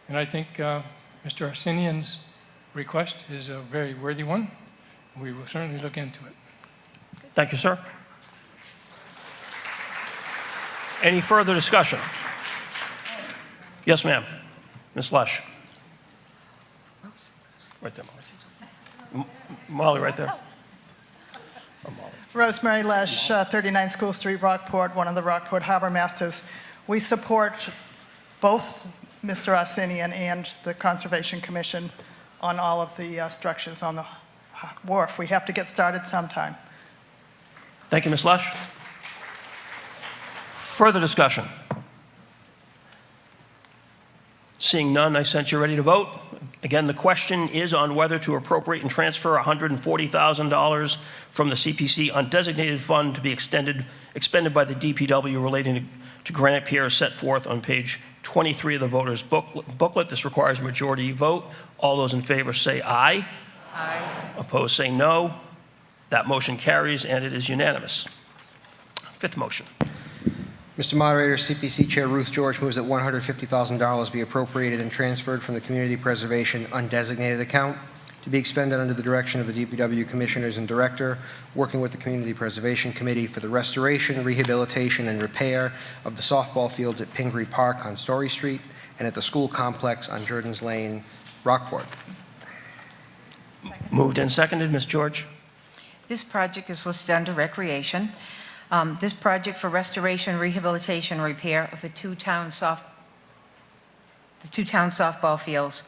Speaker 9: and I think Mr. Arsenian's request is a very worthy one. We will certainly look into it.
Speaker 1: Thank you, sir. Any further discussion? Yes, ma'am. Ms. Lesh. Right there, Molly. Molly, right there. Oh, Molly.
Speaker 10: Rosemary Lesh, 39 School Street, Rockport, one of the Rockport Harbor Masters. We support both Mr. Arsenian and the Conservation Commission on all of the structures on the wharf. We have to get started sometime.
Speaker 1: Thank you, Ms. Lesh. Further discussion? Seeing none, I sense you're ready to vote. Again, the question is on whether to appropriate and transfer $140,000 from the CPC undesignated fund to be expended by the DPW relating to to granite pier as set forth on page 23 of the voters' booklet. This requires a majority vote. All those in favor say aye.
Speaker 4: Aye.
Speaker 1: Opposed say no. That motion carries, and it is unanimous. Fifth motion.
Speaker 3: Mr. Moderator, CPC Chair Ruth George moves that $150,000 be appropriated and transferred from the Community Preservation Undesignated Account to be expended under the direction of the DPW Commissioners and Director, working with the Community Preservation Committee for the restoration, rehabilitation, and repair of the softball fields at Pingree Park on Story Street and at the school complex on Jordan's Lane, Rockport.
Speaker 1: Moved and seconded. Ms. George?
Speaker 4: This project is listed under Recreation. This project for restoration, rehabilitation, and repair of the two town softball fields.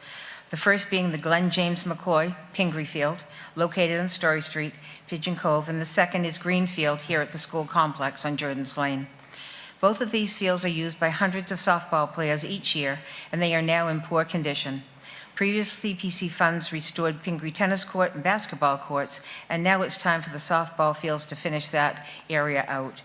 Speaker 4: The first being the Glenn James McCoy Pingree Field, located on Story Street, Pigeon Cove, and the second is Greenfield here at the school complex on Jordan's Lane. Both of these fields are used by hundreds of softball players each year, and they are now in poor condition. Previous CPC funds restored Pingree tennis court and basketball courts, and now it's time for the softball fields to finish that area out.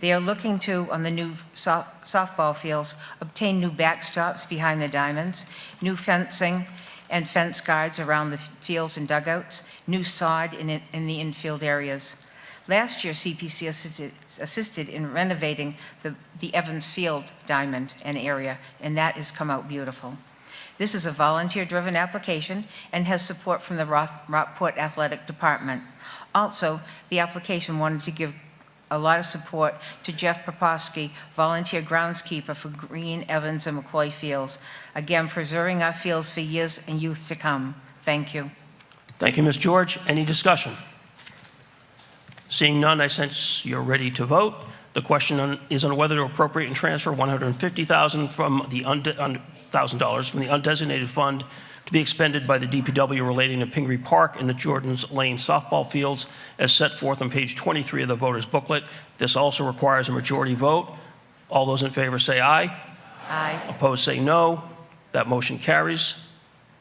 Speaker 4: They are looking to, on the new softball fields, obtain new backstops behind the diamonds, new fencing and fence guards around the fields and dugouts, new sod in the infield areas. Last year, CPC assisted in renovating the Evans Field diamond and area, and that has come out beautiful. This is a volunteer-driven application and has support from the Rockport Athletic Department. Also, the application wanted to give a lot of support to Jeff Poposky, volunteer groundskeeper for Green, Evans, and McCoy Fields. Again, preserving our fields for years and youth to come. Thank you.
Speaker 1: Thank you, Ms. George. Any discussion? Seeing none, I sense you're ready to vote. The question is on whether to appropriate and transfer $150,000 from the undesignated fund to be expended by the DPW relating to Pingree Park and the Jordan's Lane softball fields as set forth on page 23 of the voters' booklet. This also requires a majority vote. All those in favor say aye.
Speaker 4: Aye.
Speaker 1: Opposed say no. That motion carries.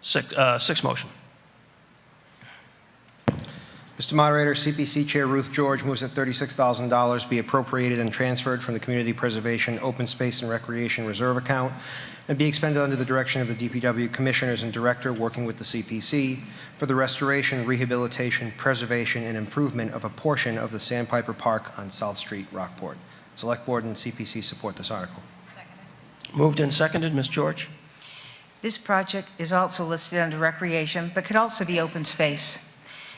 Speaker 1: Sixth motion.
Speaker 3: Mr. Moderator, CPC Chair Ruth George moves that $36,000 be appropriated and transferred from the Community Preservation Open Space and Recreation Reserve Account and be expended under the direction of the DPW Commissioners and Director, working with the CPC, for the restoration, rehabilitation, preservation, and improvement of a portion of the Sandpiper Park on South Street, Rockport. Select Board and CPC support this article.
Speaker 1: Moved and seconded. Ms. George?
Speaker 4: This project is also listed under Recreation, but could also be open space.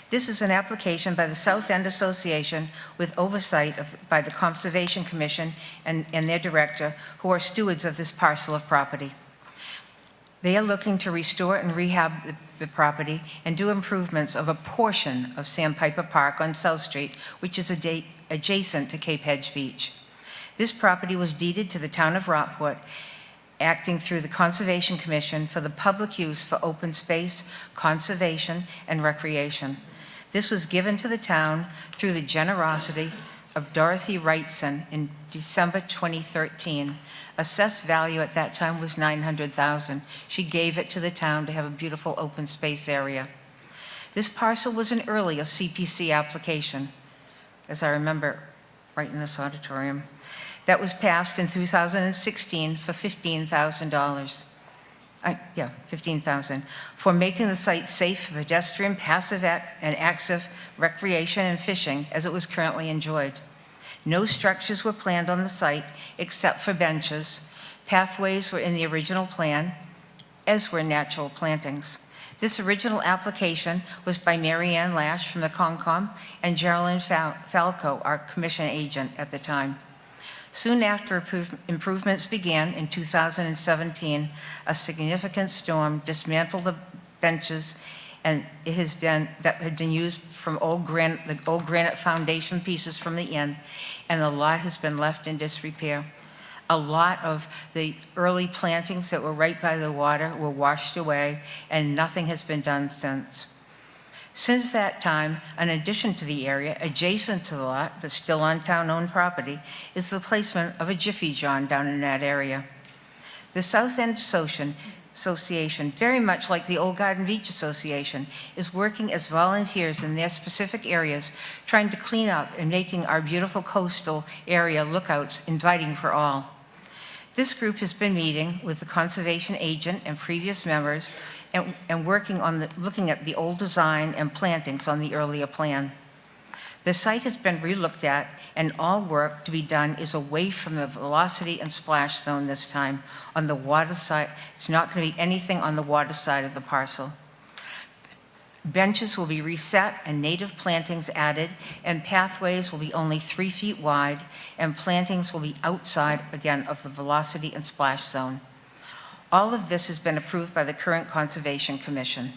Speaker 4: This is an application by the South End Association with oversight by the Conservation Commission and their director, who are stewards of this parcel of property. They are looking to restore and rehab the property and do improvements of a portion of Sandpiper Park on South Street, which is adjacent to Cape Hedge Beach. This property was deeded to the town of Rockport, acting through the Conservation Commission for the public use for open space, conservation, and recreation. This was given to the town through the generosity of Dorothy Wrightson in December 2013. Assessed value at that time was $900,000. She gave it to the town to have a beautiful open space area. This parcel was an earlier CPC application, as I remember right in this auditorium, that was passed in 2016 for $15,000. $15,000 for making the site safe for pedestrian, passive and active recreation and fishing as it was currently enjoyed. No structures were planned on the site except for benches. Pathways were in the original plan, as were natural plantings. This original application was by Mary Ann Lash from the Concom and Geraldine Falco, our commission agent at the time. Soon after improvements began in 2017, a significant storm dismantled the benches, and that had been used from the old granite foundation pieces from the inn, and the lot has been left in disrepair. A lot of the early plantings that were right by the water were washed away, and nothing has been done since. Since that time, in addition to the area adjacent to the lot, but still on town-owned property, is the placement of a Jiffy John down in that area. The South End Association, very much like the Old Garden Beach Association, is working as volunteers in their specific areas, trying to clean up and making our beautiful coastal area lookouts inviting for all. This group has been meeting with the conservation agent and previous members and working on looking at the old design and plantings on the earlier plan. The site has been relooked at, and all work to be done is away from the velocity and splash zone this time on the water side. It's not going to be anything on the water side of the parcel. Benches will be reset and native plantings added, and pathways will be only 3 feet wide, and plantings will be outside, again, of the velocity and splash zone. All of this has been approved by the current Conservation Commission.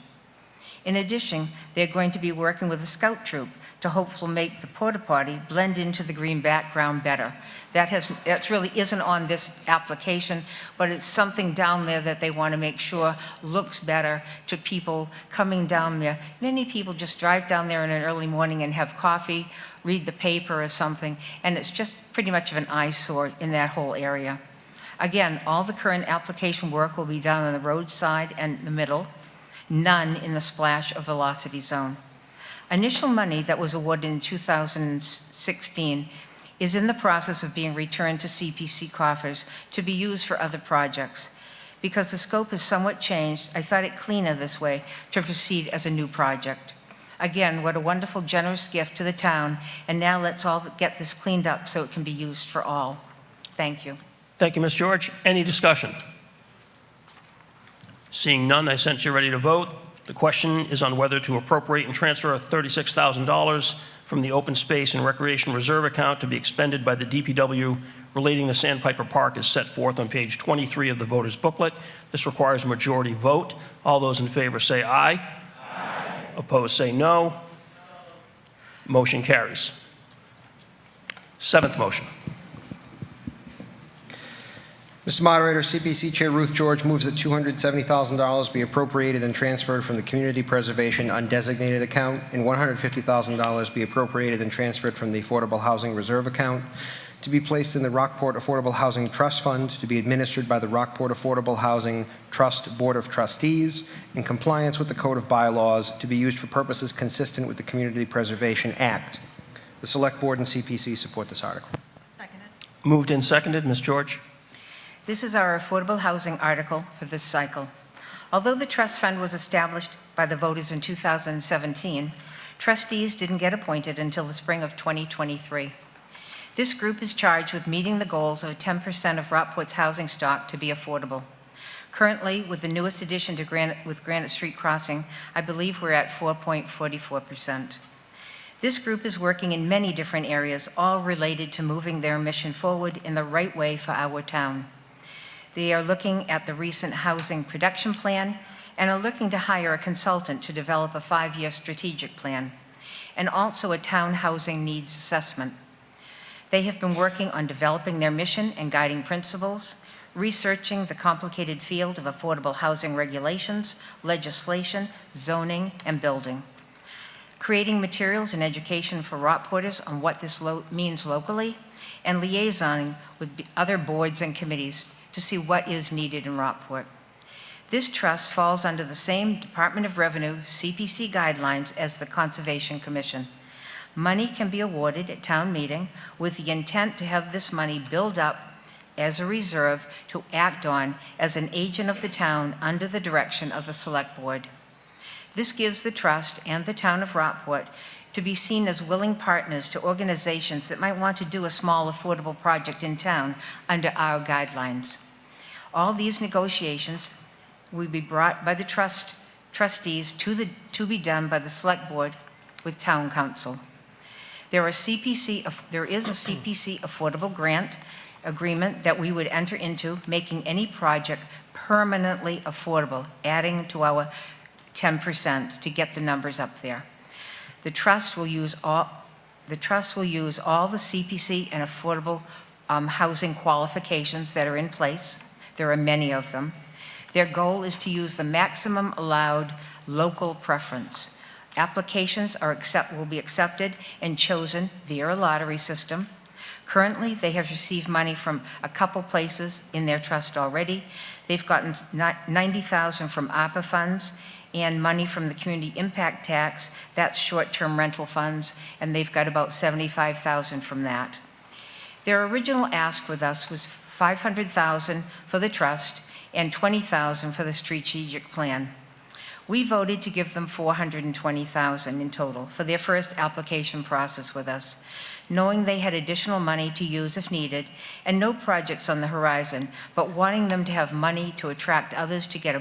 Speaker 4: In addition, they're going to be working with a scout troop to hopefully make the porta potty blend into the green background better. That really isn't on this application, but it's something down there that they want to make sure looks better to people coming down there. Many people just drive down there in an early morning and have coffee, read the paper or something, and it's just pretty much of an eyesore in that whole area. Again, all the current application work will be done on the roadside and the middle, none in the splash or velocity zone. Initial money that was awarded in 2016 is in the process of being returned to CPC coffers to be used for other projects. Because the scope has somewhat changed, I thought it cleaner this way to proceed as a new project. Again, what a wonderful, generous gift to the town, and now let's all get this cleaned up so it can be used for all. Thank you.
Speaker 1: Thank you, Ms. George. Any discussion? Seeing none, I sense you're ready to vote. The question is on whether to appropriate and transfer $36,000 from the Open Space and Recreation Reserve account to be expended by the DPW relating to Sandpiper Park as set forth on page 23 of the voter's booklet. This requires a majority vote. All those in favor say aye. Aye. Opposed say no. Motion carries. Seventh motion.
Speaker 3: Mr. Moderator, CPC Chair Ruth George moves that $270,000 be appropriated and transferred from the Community Preservation Undesignated account and $150,000 be appropriated and transferred from the Affordable Housing Reserve account to be placed in the Rockport Affordable Housing Trust Fund to be administered by the Rockport Affordable Housing Trust Board of Trustees in compliance with the Code of Bylaws to be used for purposes consistent with the Community Preservation Act. The Select Board and CPC support this article.
Speaker 2: Seconded.
Speaker 1: Moved and seconded. Ms. George?
Speaker 4: This is our affordable housing article for this cycle. Although the trust fund was established by the voters in 2017, trustees didn't get appointed until the spring of 2023. This group is charged with meeting the goals of 10% of Rockport's housing stock to be affordable. Currently, with the newest addition to Granite Street Crossing, I believe we're at 4.44%. This group is working in many different areas, all related to moving their mission forward in the right way for our town. They are looking at the recent housing production plan and are looking to hire a consultant to develop a 5-year strategic plan and also a town housing needs assessment. They have been working on developing their mission and guiding principles, researching the complicated field of affordable housing regulations, legislation, zoning, and building, creating materials and education for Rockporters on what this means locally, and liaisoning with other boards and committees to see what is needed in Rockport. This trust falls under the same Department of Revenue CPC guidelines as the Conservation Commission. Money can be awarded at town meeting with the intent to have this money build up as a reserve to act on as an agent of the town under the direction of the Select Board. This gives the trust and the town of Rockport to be seen as willing partners to organizations that might want to do a small affordable project in town under our guidelines. All these negotiations will be brought by the trustees to be done by the Select Board with Town Council. There is a CPC affordable grant agreement that we would enter into, making any project permanently affordable, adding to our 10% to get the numbers up there. The trust will use all the CPC and affordable housing qualifications that are in place. There are many of them. Their goal is to use the maximum allowed local preference. Applications will be accepted and chosen via a lottery system. Currently, they have received money from a couple places in their trust already. They've gotten $90,000 from ARPA funds and money from the community impact tax, that's short-term rental funds, and they've got about $75,000 from that. Their original ask with us was $500,000 for the trust, and $20,000 for the strategic plan. We voted to give them $420,000 in total for their first application process with us, knowing they had additional money to use if needed and no projects on the horizon, but wanting them to have money to attract others to get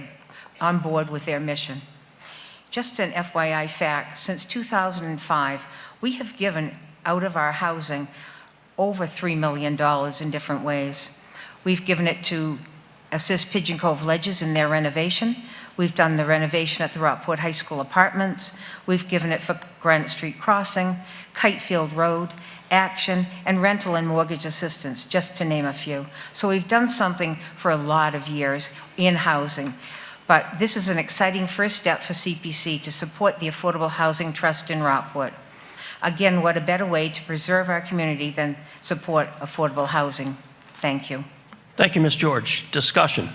Speaker 4: on board with their mission. Just an FYI fact, since 2005, we have given out of our housing over $3 million in different ways. We've given it to assist Pigeon Cove Ledges in their renovation. We've done the renovation at the Rockport High School apartments. We've given it for Granite Street Crossing, Kitefield Road, Action, and rental and mortgage assistance, just to name a few. So we've done something for a lot of years in housing. But this is an exciting first step for CPC to support the Affordable Housing Trust in Rockport. Again, what a better way to preserve our community than support affordable housing. Thank you.
Speaker 1: Thank you, Ms. George. Discussion.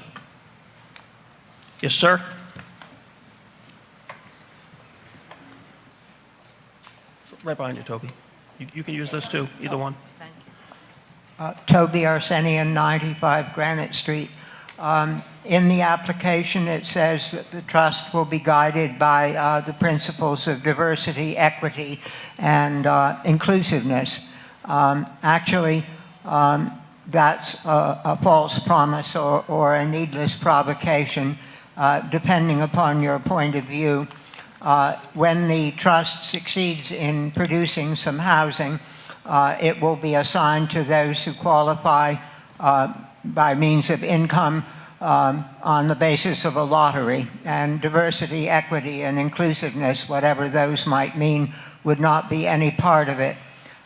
Speaker 1: Yes, sir? Right behind you, Toby. You can use this too, either one.
Speaker 7: Toby Arsenian, 95 Granite Street. In the application, it says that the trust will be guided by the principles of diversity, equity, and inclusiveness. Actually, that's a false promise or a needless provocation, depending upon your point of view. When the trust succeeds in producing some housing, it will be assigned to those who qualify by means of income on the basis of a lottery. And diversity, equity, and inclusiveness, whatever those might mean, would not be any part of it.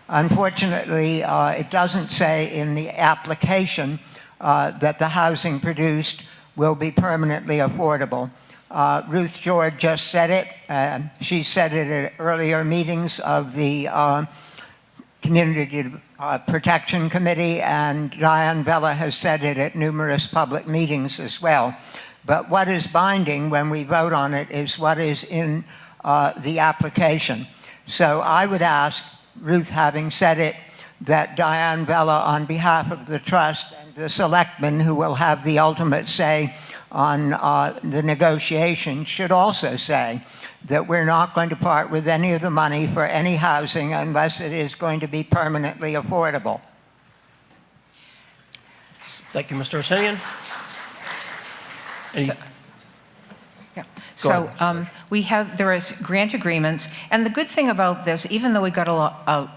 Speaker 7: Unfortunately, it doesn't say in the application that the housing produced will be permanently affordable. Ruth George just said it. She said it at earlier meetings of the Community Protection Committee, and Diane Vella has said it at numerous public meetings as well. But what is binding when we vote on it is what is in the application. So I would ask, Ruth having said it, that Diane Vella, on behalf of the trust and the selectmen who will have the ultimate say on the negotiation, should also say that we're not going to part with any of the money for any housing unless it is going to be permanently affordable.
Speaker 1: Thank you, Mr. Arsenian.
Speaker 4: Yeah.
Speaker 1: Go ahead,
Speaker 4: So there is grant agreements, and the good thing about this, even though we got a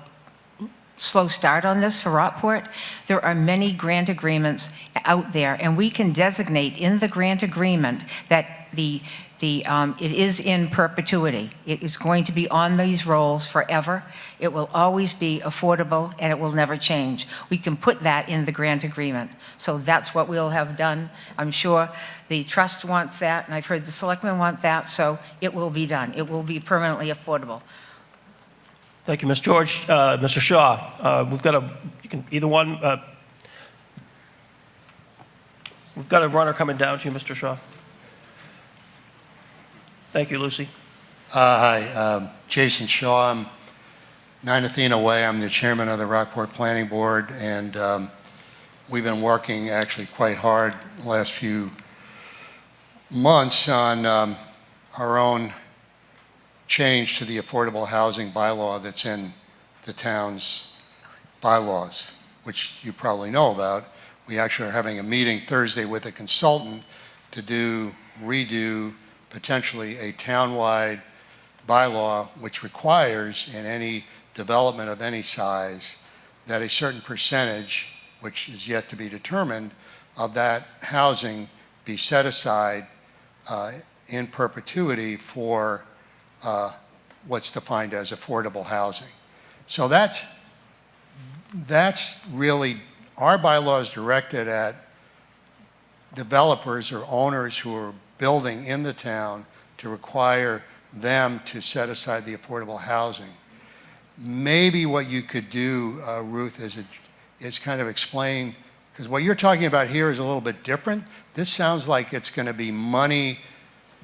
Speaker 4: slow start on this for Rockport, there are many grant agreements out there, and we can designate in the grant agreement that it is in perpetuity. It is going to be on these rolls forever. It will always be affordable, and it will never change. We can put that in the grant agreement. So that's what we'll have done. I'm sure the trust wants that, and I've heard the selectmen want that, so it will be done. It will be permanently affordable.
Speaker 1: Thank you, Ms. George. Mr. Shaw, we've got you can either one. We've got a runner coming down to you, Mr. Shaw. Thank you, Lucy.
Speaker 11: Hi, Jason Shaw. I'm 9 Athena Way. I'm the chairman of the Rockport Planning Board, and we've been working actually quite hard the last few months on our own change to the affordable housing bylaw that's in the town's bylaws, which you probably know about. We actually are having a meeting Thursday with a consultant to redo potentially a townwide bylaw which requires in any development of any size that a certain percentage, which is yet to be determined, of that housing be set aside in perpetuity for what's defined as affordable housing. So that's really, our bylaw is directed at developers or owners who are building in the town to require them to set aside the affordable housing. Maybe what you could do, Ruth, is kind of explain, because what you're talking about here is a little bit different. This sounds like it's going to be money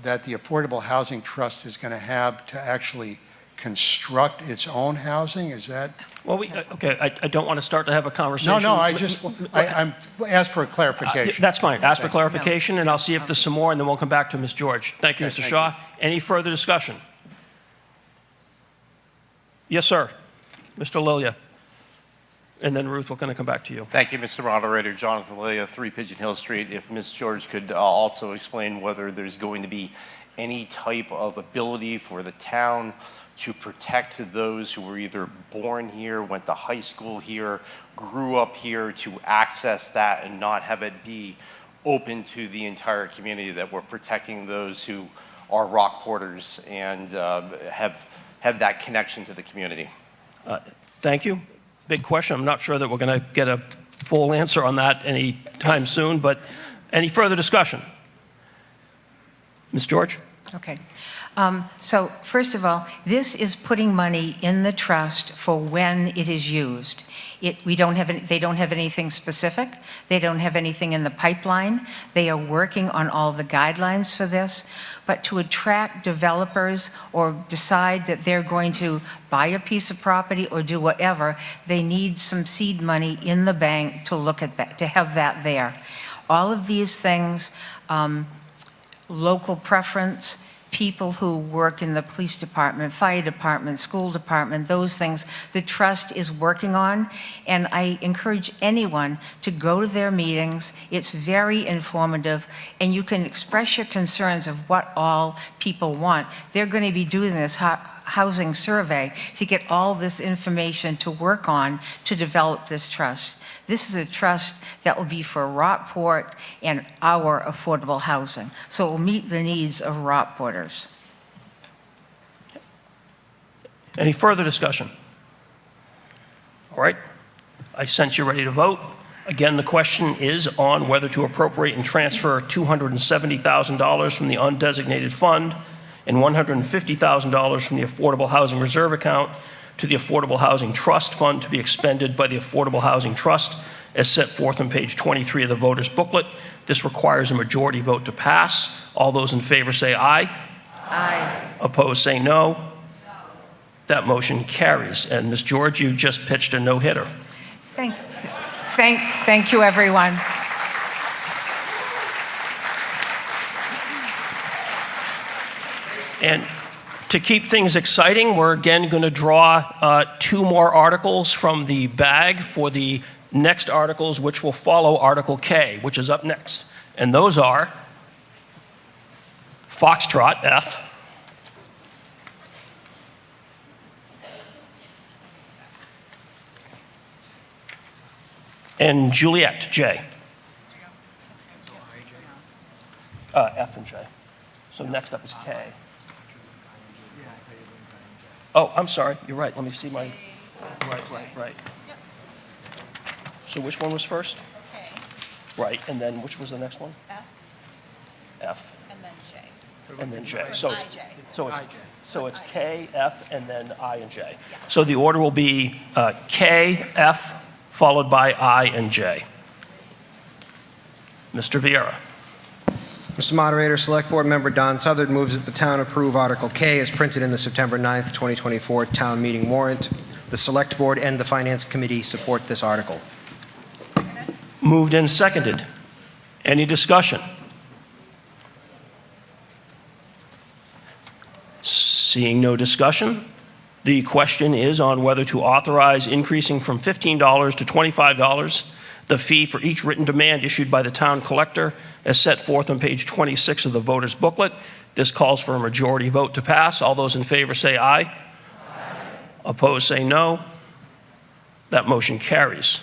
Speaker 11: that the Affordable Housing Trust is going to have to actually construct its own housing? Is that?
Speaker 1: Well, okay, I don't want to start to have a conversation.
Speaker 11: No, I'm asked for a clarification.
Speaker 1: That's fine. Ask for clarification, and I'll see if there's some more, and then we'll come back to Ms. George. Thank you,
Speaker 11: Okay,
Speaker 1: Mr.
Speaker 11: thank
Speaker 1: Shaw. Any further discussion? Yes, sir. Mr. Lilia. And then Ruth, we're going to come back to you.
Speaker 12: Thank you, Mr. Moderator. Jonathan Lilia, 3 Pigeon Hill Street. If Ms. George could also explain whether there's going to be any type of ability for the town to protect those who were either born here, went to high school here, grew up here, to access that and not have it be open to the entire community, that we're protecting those who are Rockporters and have that connection to the community.
Speaker 1: Thank you. Big question. I'm not sure that we're going to get a full answer on that anytime soon, but any further discussion? Ms. George?
Speaker 4: Okay. So first of all, this is putting money in the trust for when it is used. They don't have anything specific. They don't have anything in the pipeline. They are working on all the guidelines for this. But to attract developers or decide that they're going to buy a piece of property or do whatever, they need some seed money in the bank to look at that, to have that there. All of these things, local preference, people who work in the police department, fire department, school department, those things, the trust is working on. And I encourage anyone to go to their meetings. It's very informative, and you can express your concerns of what all people want. They're going to be doing this housing survey to get all this information to work on to develop this trust. This is a trust that will be for Rockport and our affordable housing. So it will meet the needs of Rockporters.
Speaker 1: Any further discussion? All right. I sense you're ready to vote. Again, the question is on whether to appropriate and transfer $270,000 from the undesignated fund and $150,000 from the Affordable Housing Reserve account to the Affordable Housing Trust Fund to be expended by the Affordable Housing Trust as set forth on page 23 of the voter's booklet. This requires a majority vote to pass. All those in favor say aye.
Speaker 4: Aye.
Speaker 1: Opposed say no. That motion carries. And Ms. George, you just pitched a no-hitter.
Speaker 4: Thank you, everyone.
Speaker 1: And to keep things exciting, we're again going to draw 2 more articles from the bag for the next articles, which will follow Article K, which is up next. And those are Foxtrot, F, and Juliet, J. F and J. So next up is K. Oh, I'm sorry. You're right. Let me see my. Right. So which one was first?
Speaker 2: K.
Speaker 1: Right. And then which was the next one? F.
Speaker 2: And then J.
Speaker 1: And then J. So it's K, F, and then I and J. So the order will be K, F, followed by I and J. Mr. Vieira.
Speaker 3: Mr. Moderator, Select Board Member Don Southard moves that the town approve Article K as printed in the September 9th, 2024 town meeting warrant. The Select Board and the Finance Committee support this article.
Speaker 1: Moved and seconded. Any discussion? Seeing no discussion, the question is on whether to authorize increasing from $15 to $25 the fee for each written demand issued by the town collector as set forth on page 26 of the voter's booklet. This calls for a majority vote to pass. All those in favor say aye. Aye. Opposed say no. That motion carries.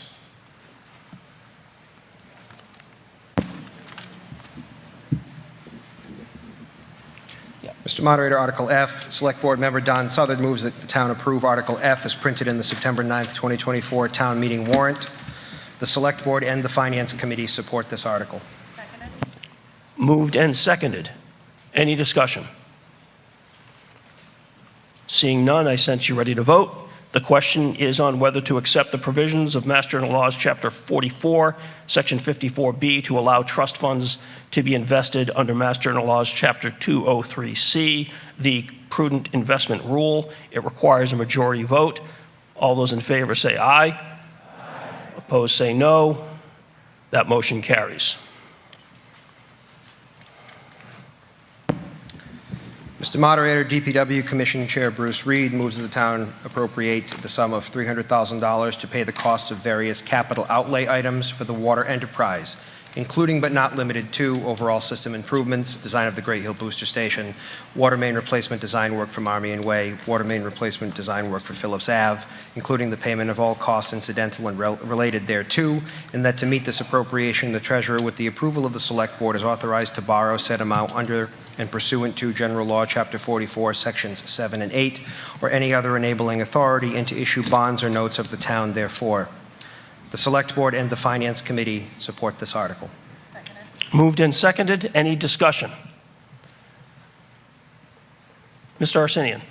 Speaker 3: Mr. Moderator, Article F, Select Board Member Don Southard moves that the town approve Article F as printed in the September 9th, 2024 town meeting warrant. The Select Board and the Finance Committee support this article.
Speaker 2: Seconded.
Speaker 1: Moved and seconded. Any discussion? Seeing none, I sense you ready to vote. The question is on whether to accept the provisions of Mass General Laws, Chapter 44, Section 54B, to allow trust funds to be invested under Mass General Laws, Chapter 203C, the prudent investment rule. It requires a majority vote. All those in favor say aye. Aye. Opposed say no. That motion carries.
Speaker 3: Mr. Moderator, DPW Commission Chair Bruce Reed moves that the town appropriate the sum of $300,000 to pay the costs of various capital outlay items for the water enterprise, including but not limited to overall system improvements, design of the Great Hill Booster Station, water main replacement design work for Marmion Way, water main replacement design work for Phillips Ave, including the payment of all costs incidental and related thereto, and that to meet this appropriation, the treasurer, with the approval of the Select Board, is authorized to borrow said amount under and pursuant to General Law, Chapter 44, Sections 7 and 8, or any other enabling authority, and to issue bonds or notes of the town therefore. The Select Board and the Finance Committee support this article.
Speaker 1: Moved and seconded. Any discussion? Mr. Arsenian.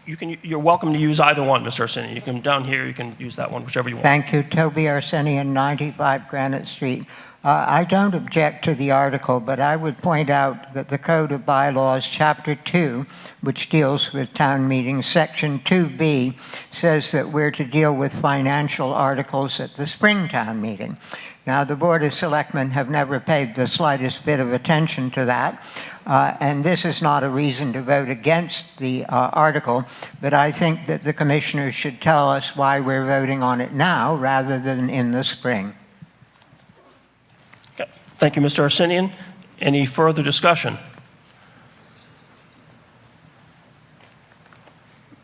Speaker 1: You're welcome to use either one, Mr. Arsenian. You can down here, you can use that one, whichever you want.
Speaker 7: Thank you. Toby Arsenian, 95 Granite Street. I don't object to the article, but I would point out that the Code of Bylaws, Chapter 2, which deals with town meetings, Section 2B, says that we're to deal with financial articles at the spring town meeting. Now, the Board of Selectmen have never paid the slightest bit of attention to that, and this is not a reason to vote against the article, but I think that the commissioners should tell us why we're voting on it now rather than in the spring.
Speaker 1: Thank you, Mr. Arsenian. Any further discussion?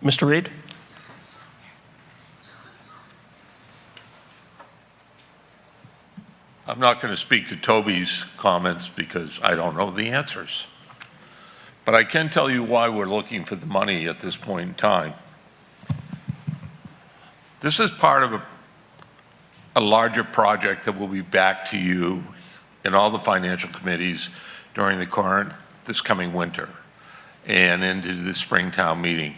Speaker 1: Mr. Reed?
Speaker 13: I'm not going to speak to Toby's comments because I don't know the answers. But I can tell you why we're looking for the money at this point in time. This is part of a larger project that will be back to you in all the financial committees during this coming winter and into the Springtown meeting.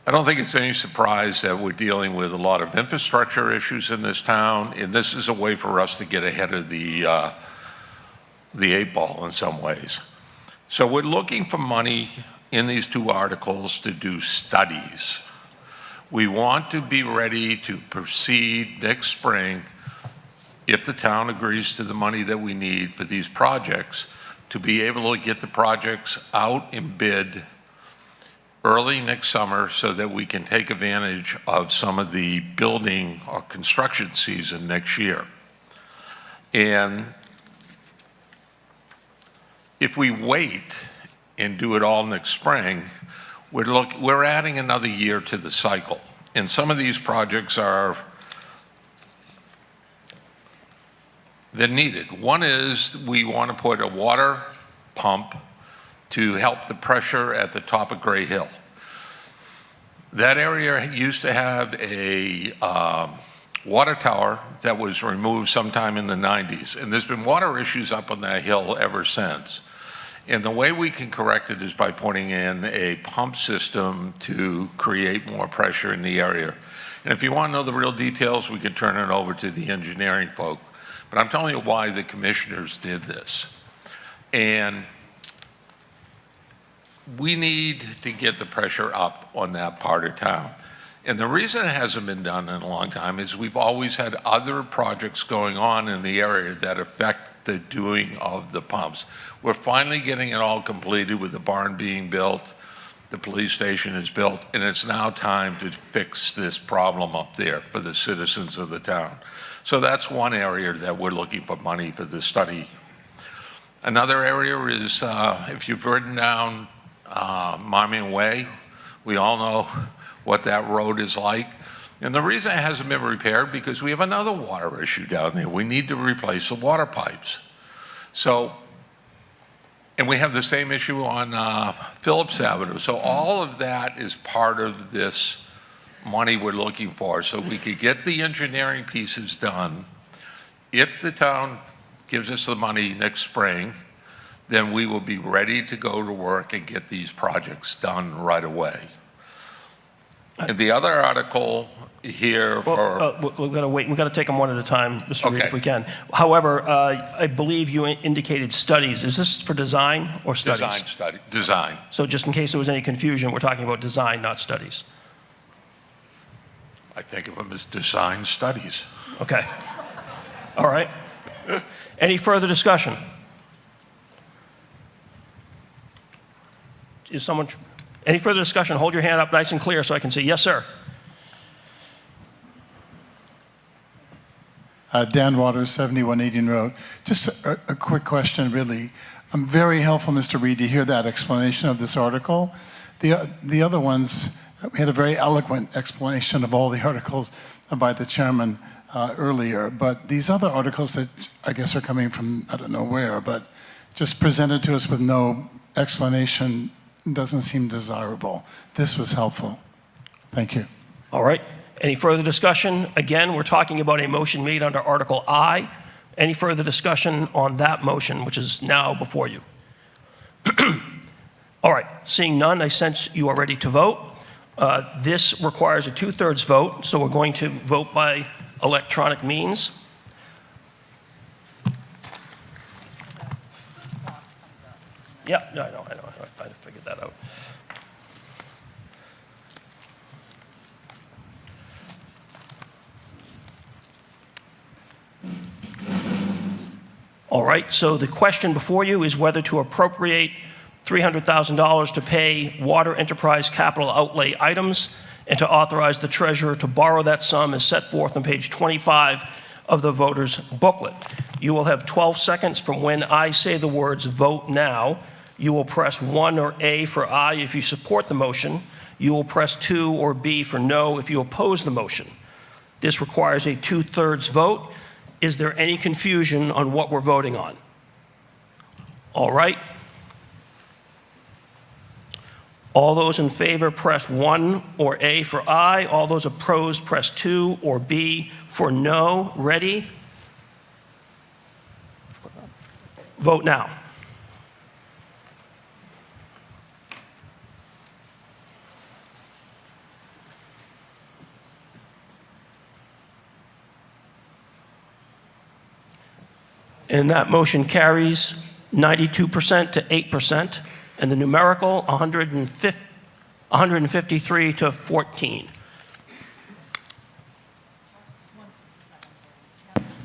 Speaker 13: I don't think it's any surprise that we're dealing with a lot of infrastructure issues in this town, and this is a way for us to get ahead of the 8 ball in some ways. So we're looking for money in these two articles to do studies. We want to be ready to proceed next spring if the town agrees to the money that we need for these projects, to be able to get the projects out in bid early next summer so that we can take advantage of some of the building or construction season next year. And if we wait and do it all next spring, we're adding another year to the cycle. And some of these projects they're needed. One is we want to put a water pump to help the pressure at the top of Gray Hill. That area used to have a water tower that was removed sometime in the 90s, and there's been water issues up on that hill ever since. And the way we can correct it is by putting in a pump system to create more pressure in the area. And if you want to know the real details, we can turn it over to the engineering folk. But I'm telling you why the commissioners did this. And we need to get the pressure up on that part of town. And the reason it hasn't been done in a long time is we've always had other projects going on in the area that affect the doing of the pumps. We're finally getting it all completed with the barn being built, the police station is built, and it's now time to fix this problem up there for the citizens of the town. So that's one area that we're looking for money for the study. Another area is if you've ridden down Marmion Way, we all know what that road is like. And the reason it hasn't been repaired because we have another water issue down there. We need to replace the water pipes. So, and we have the same issue on Phillips Avenue. So all of that is part of this money we're looking for, so we could get the engineering pieces done. If the town gives us the money next spring, then we will be ready to go to work and get these projects done right away. And the other article here for...
Speaker 1: We've got to wait. We've got to take them one at a time, Mr. Reed,
Speaker 13: Okay.
Speaker 1: if we can. However, I believe you indicated studies. Is this for design or studies?
Speaker 13: Design.
Speaker 1: So just in case there was any confusion, we're talking about design, not studies.
Speaker 13: I think of them as design studies.
Speaker 1: Okay. All right. Any further discussion? Is someone, any further discussion? Hold your hand up nice and clear so I can see. Yes, sir.
Speaker 14: Dan Waters, 71 Eden Road. Just a quick question, really. Very helpful, Mr. Reed, to hear that explanation of this article. The other ones, we had a very eloquent explanation of all the articles by the chairman earlier, but these other articles that I guess are coming from, I don't know where, but just presented to us with no explanation doesn't seem desirable. This was helpful. Thank you.
Speaker 1: All right. Any further discussion? Again, we're talking about a motion made under Article I. Any further discussion on that motion, which is now before you? All right. Seeing none, I sense you are ready to vote. This requires a 2/3 vote, so we're going to vote by electronic means. Yeah, no, I know. I figured that out. All right, so the question before you is whether to appropriate $300,000 to pay water enterprise capital outlay items and to authorize the treasurer to borrow that sum as set forth on page 25 of the voter's booklet. You will have 12 seconds from when I say the words vote now. You will press 1 or A for aye if you support the motion. You will press 2 or B for no if you oppose the motion. This requires a 2/3 vote. Is there any confusion on what we're voting on? All right. All those in favor press 1 or A for aye. All those opposed press 2 or B for no. Ready? Vote now. And that motion carries 92% to 8%, and the numerical 153 to 14.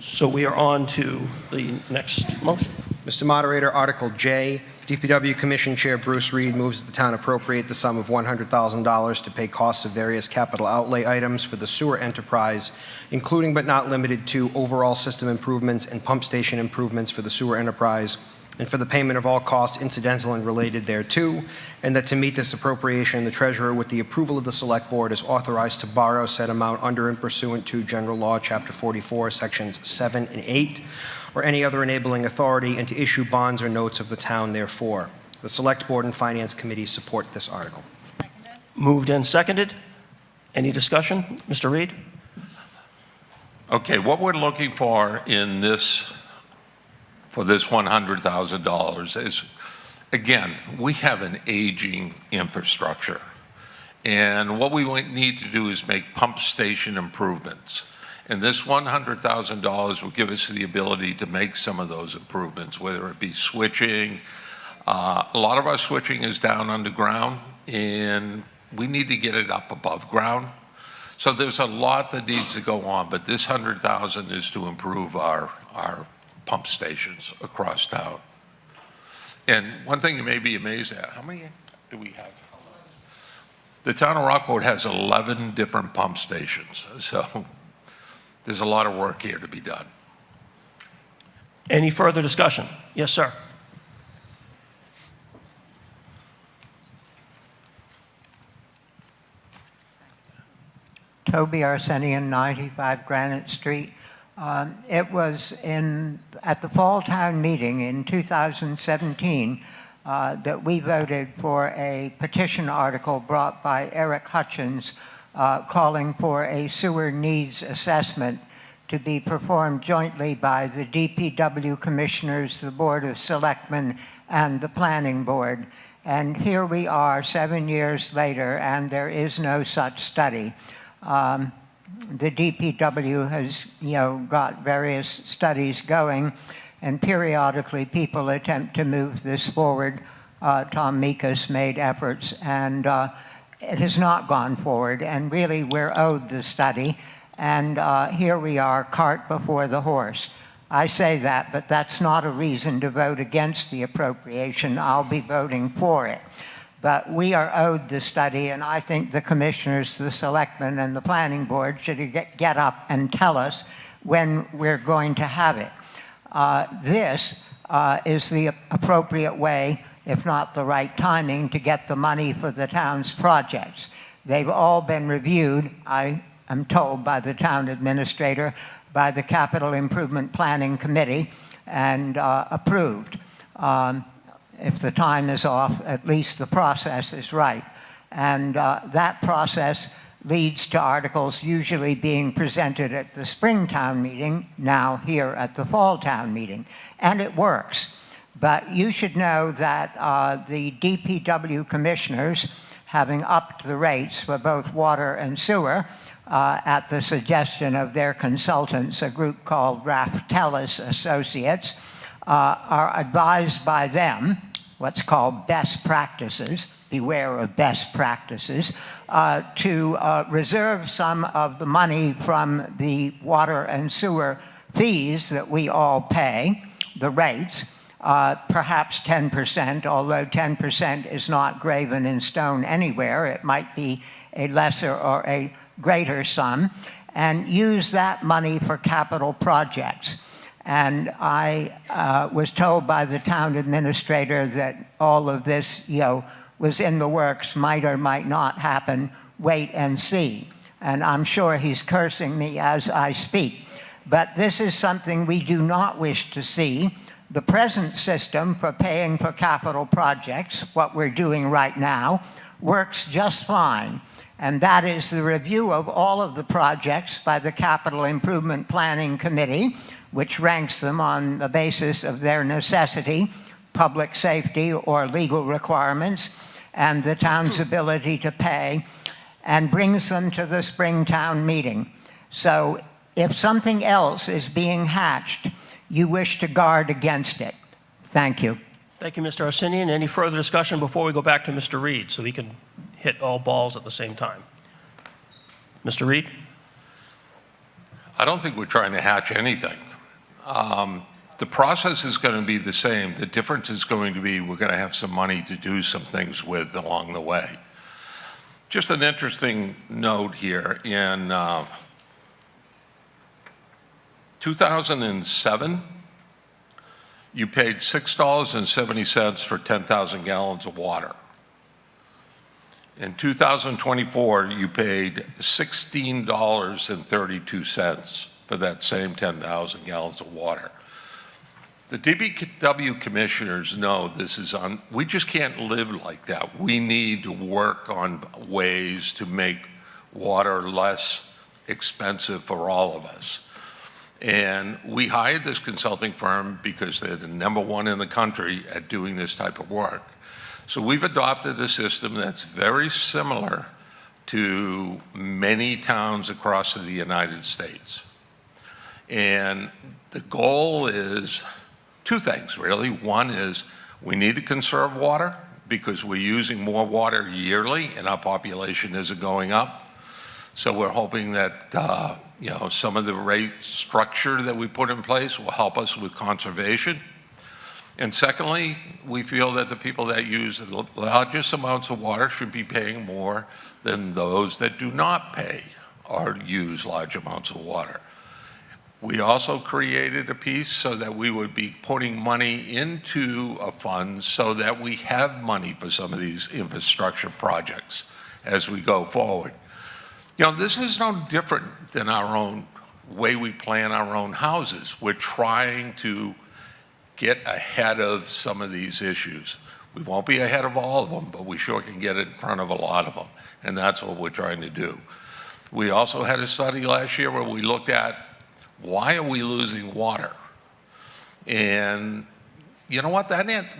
Speaker 1: So we are on to the next motion.
Speaker 3: Mr. Moderator, Article J, DPW Commission Chair Bruce Reed moves that the town appropriate the sum of $100,000 to pay costs of various capital outlay items for the sewer enterprise, including but not limited to overall system improvements and pump station improvements for the sewer enterprise, and for the payment of all costs incidental and related thereto, and that to meet this appropriation, the treasurer, with the approval of the select board, is authorized to borrow said amount under and pursuant to General Law, Chapter 44, Sections 7 and 8, or any other enabling authority, and to issue bonds or notes of the town therefore. The Select Board and Finance Committee support this article.
Speaker 1: Moved and seconded. Any discussion? Mr. Reed?
Speaker 13: Okay, what we're looking for in this, for this $100,000 is, again, we have an aging infrastructure. And what we need to do is make pump station improvements. And this $100,000 will give us the ability to make some of those improvements, whether it be switching. A lot of our switching is down underground, and we need to get it up above ground. So there's a lot that needs to go on, but this $100,000 is to improve our pump stations across town. And one thing you may be amazed at, how many do we have? The town of Rockport has 11 different pump stations, so there's a lot of work here to be done.
Speaker 1: Any further discussion? Yes, sir.
Speaker 7: Toby Arsenian, 95 Granite Street. It was at the Fall Town Meeting in 2017 that we voted for a petition article brought by Eric Hutchins calling for a sewer needs assessment to be performed jointly by the DPW Commissioners, the Board of Selectmen, and the Planning Board. And here we are 7 years later, and there is no such study. The DPW has, got various studies going, and periodically people attempt to move this forward. Tom Mikas made efforts, and it has not gone forward, and really we're owed the study, and here we are, cart before the horse. I say that, but that's not a reason to vote against the appropriation. I'll be voting for it. But we are owed the study, and I think the commissioners, the selectmen, and the planning board should get up and tell us when we're going to have it. This is the appropriate way, if not the right timing, to get the money for the town's projects. They've all been reviewed, I am told, by the town administrator, by the Capital Improvement Planning Committee, and approved. If the time is off, at least the process is right. And that process leads to articles usually being presented at the spring town meeting, now here at the fall town meeting. And it works. But you should know that the DPW commissioners, having upped the rates for both water and sewer, at the suggestion of their consultants, a group called Raftelis Associates, are advised by them, what's called best practices, beware of best practices, to reserve some of the money from the water and sewer fees that we all pay, the rates, perhaps 10%, although 10% is not graven in stone anywhere. It might be a lesser or a greater sum, and use that money for capital projects. And I was told by the town administrator that all of this, was in the works, might or might not happen, wait and see. And I'm sure he's cursing me as I speak. But this is something we do not wish to see. The present system for paying for capital projects, what we're doing right now, works just fine. And that is the review of all of the projects by the Capital Improvement Planning Committee, which ranks them on the basis of their necessity, public safety, or legal requirements, and the town's ability to pay, and brings them to the spring town meeting. So if something else is being hatched, you wish to guard against it. Thank you.
Speaker 1: Thank you, Mr. Arsenian. Any further discussion before we go back to Mr. Reed so he can hit all balls at the same time? Mr. Reed?
Speaker 13: I don't think we're trying to hatch anything. The process is going to be the same. The difference is going to be we're going to have some money to do some things with along the way. Just an interesting note here. In 2007, you paid $6.70 for 10,000 gallons of water. In 2024, you paid $16.32 for that same 10,000 gallons of water. The DPW commissioners know this is we just can't live like that. We need to work on ways to make water less expensive for all of us. And we hired this consulting firm because they're the #1 in the country at doing this type of work. So we've adopted a system that's very similar to many towns across the United States. And the goal is two things, really. One is we need to conserve water because we're using more water yearly and our population isn't going up. So we're hoping that some of the rate structure that we put in place will help us with conservation. And secondly, we feel that the people that use the largest amounts of water should be paying more than those that do not pay or use large amounts of water. We also created a piece so that we would be putting money into a fund so that we have money for some of these infrastructure projects as we go forward. This is no different than our own way we plan our own houses. We're trying to get ahead of some of these issues. We won't be ahead of all of them, but we sure can get in front of a lot of them, and that's what we're trying to do. We also had a study last year where we looked at Why are we losing water? And you know what?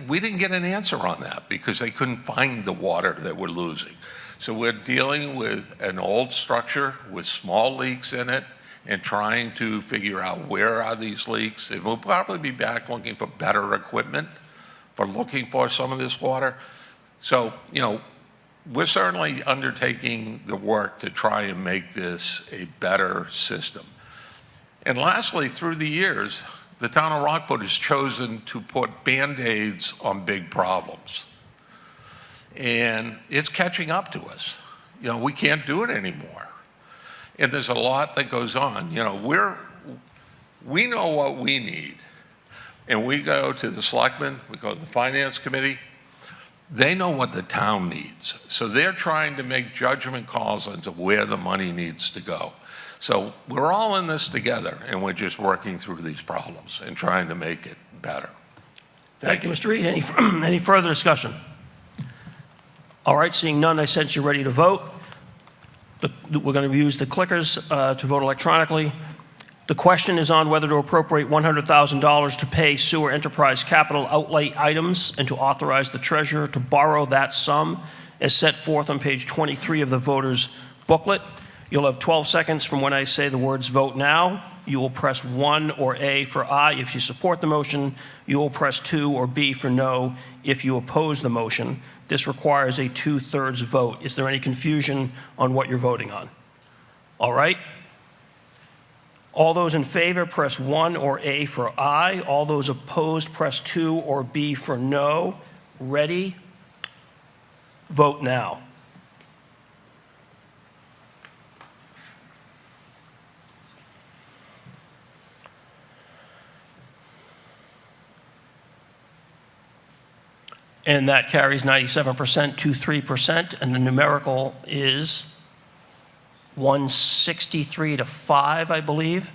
Speaker 13: We didn't get an answer on that because they couldn't find the water that we're losing. So we're dealing with an old structure with small leaks in it and trying to figure out where are these leaks. And we'll probably be back looking for better equipment for looking for some of this water. So, you know, we're certainly undertaking the work to try and make this a better system. And lastly, through the years, the town of Rockport has chosen to put Band-Aids on big problems. And it's catching up to us. You know, we can't do it anymore. And there's a lot that goes on. You know, we know what we need. And we go to the selectmen, we go to the finance committee. They know what the town needs. So they're trying to make judgment calls on where the money needs to go. So we're all in this together, and we're just working through these problems and trying to make it better.
Speaker 1: Thank you, Mr. Reed. Any further discussion? All right, seeing none, I sense you're ready to vote. We're going to use the clickers to vote electronically. The question is on whether to appropriate $100,000 to pay sewer enterprise capital outlay items and to authorize the treasurer to borrow that sum as set forth on page 23 of the voter's booklet. You'll have 12 seconds from when I say the words vote now. You will press 1 or A for aye if you support the motion. You will press 2 or B for no if you oppose the motion. This requires a 2/3 vote. Is there any confusion on what you're voting on? All right. All those in favor, press 1 or A for aye. All those opposed, press 2 or B for no. Ready? Vote now. And that carries 97% to 3%, and the numerical is 163 to 5, I believe.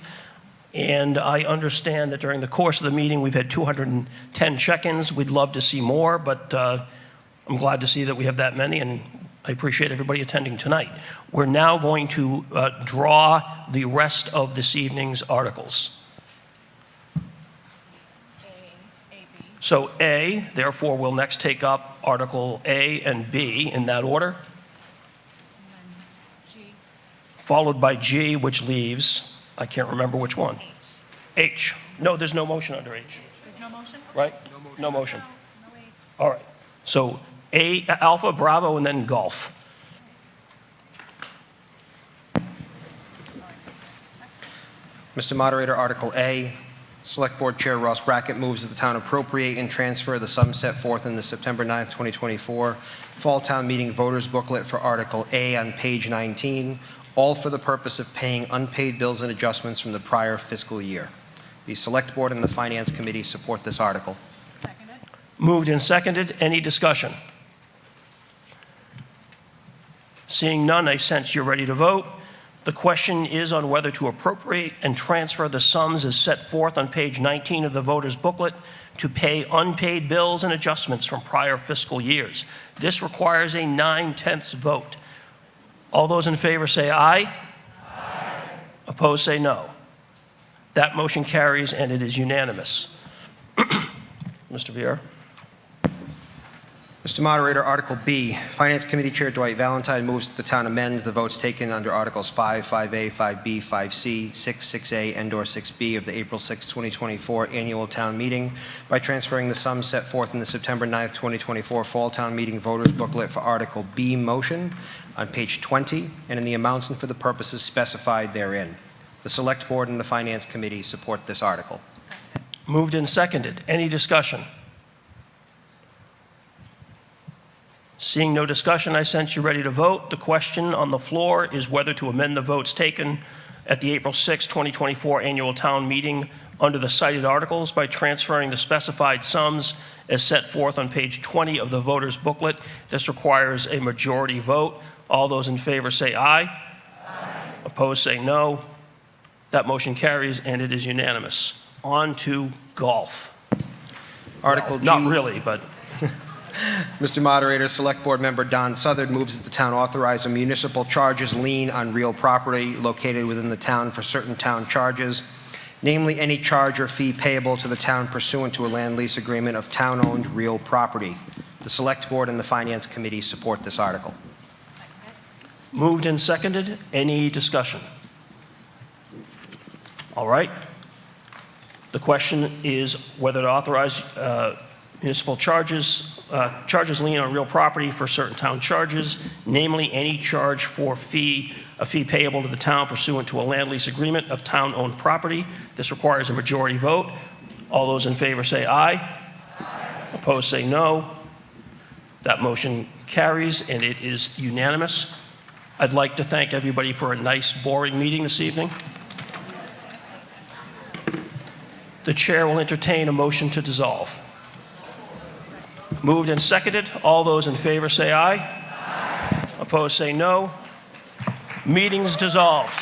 Speaker 1: And I understand that during the course of the meeting, we've had 210 check-ins. We'd love to see more, but I'm glad to see that we have that many, and I appreciate everybody attending tonight. We're now going to draw the rest of this evening's articles. So A, therefore, will next take up Article A and B in that order. Followed by G, which leaves, I can't remember which one. H. No, there's no motion under H.
Speaker 2: There's no motion?
Speaker 1: Right? No motion. All right. So A, Alpha, Bravo, and then Golf.
Speaker 3: Mr. Moderator, Article A, Select Board Chair Ross Brackett moves that the town appropriate and transfer the sum set forth in the September 9th, 2024 Fall Town Meeting Voters Booklet for Article A on page 19, all for the purpose of paying unpaid bills and adjustments from the prior fiscal year. The Select Board and the Finance Committee support this article.
Speaker 2: Seconded.
Speaker 1: Moved and seconded. Any discussion? Seeing none, I sense you're ready to vote. The question is on whether to appropriate and transfer the sums as set forth on page 19 of the voter's booklet to pay unpaid bills and adjustments from prior fiscal years. This requires a 9/10 vote. All those in favor say aye. Aye. Opposed say no. That motion carries and it is unanimous. Mr. Vieira.
Speaker 3: Mr. Moderator, Article B, Finance Committee Chair Dwight Valentine moves that the town amend the votes taken under Articles 5, 5A, 5B, 5C, 6, 6A, and/or 6B of the April 6, 2024 Annual Town Meeting by transferring the sums set forth in the September 9th, 2024 Fall Town Meeting Voters Booklet for Article B motion on page 20 and in the amounts and for the purposes specified therein. The Select Board and the Finance Committee support this article.
Speaker 1: Moved and seconded. Any discussion? Seeing no discussion, I sense you're ready to vote. The question on the floor is whether to amend the votes taken at the April 6, 2024 Annual Town Meeting under the cited articles by transferring the specified sums as set forth on page 20 of the voter's booklet. This requires a majority vote. All those in favor say aye. Aye. Opposed say no. That motion carries and it is unanimous. On to golf.
Speaker 3: Article G.
Speaker 1: Not really, but...
Speaker 3: Mr. Moderator, Select Board Member Don Southard moves that the town authorize a municipal charges lien on real property located within the town for certain town charges namely any charge or fee payable to the town pursuant to a land lease agreement of town-owned real property. The Select Board and the Finance Committee support this article.
Speaker 1: Moved and seconded. Any discussion? All right. The question is whether to authorize municipal charges lien on real property for certain town charges, namely any charge for a fee payable to the town pursuant to a land lease agreement of town-owned property. This requires a majority vote. All those in favor say aye. Aye. Opposed say no. That motion carries, and it is unanimous. I'd like to thank everybody for a nice, boring meeting this evening. The chair will entertain a motion to dissolve. Moved and seconded. All those in favor say aye. Aye. Opposed say no. Meeting's dissolved.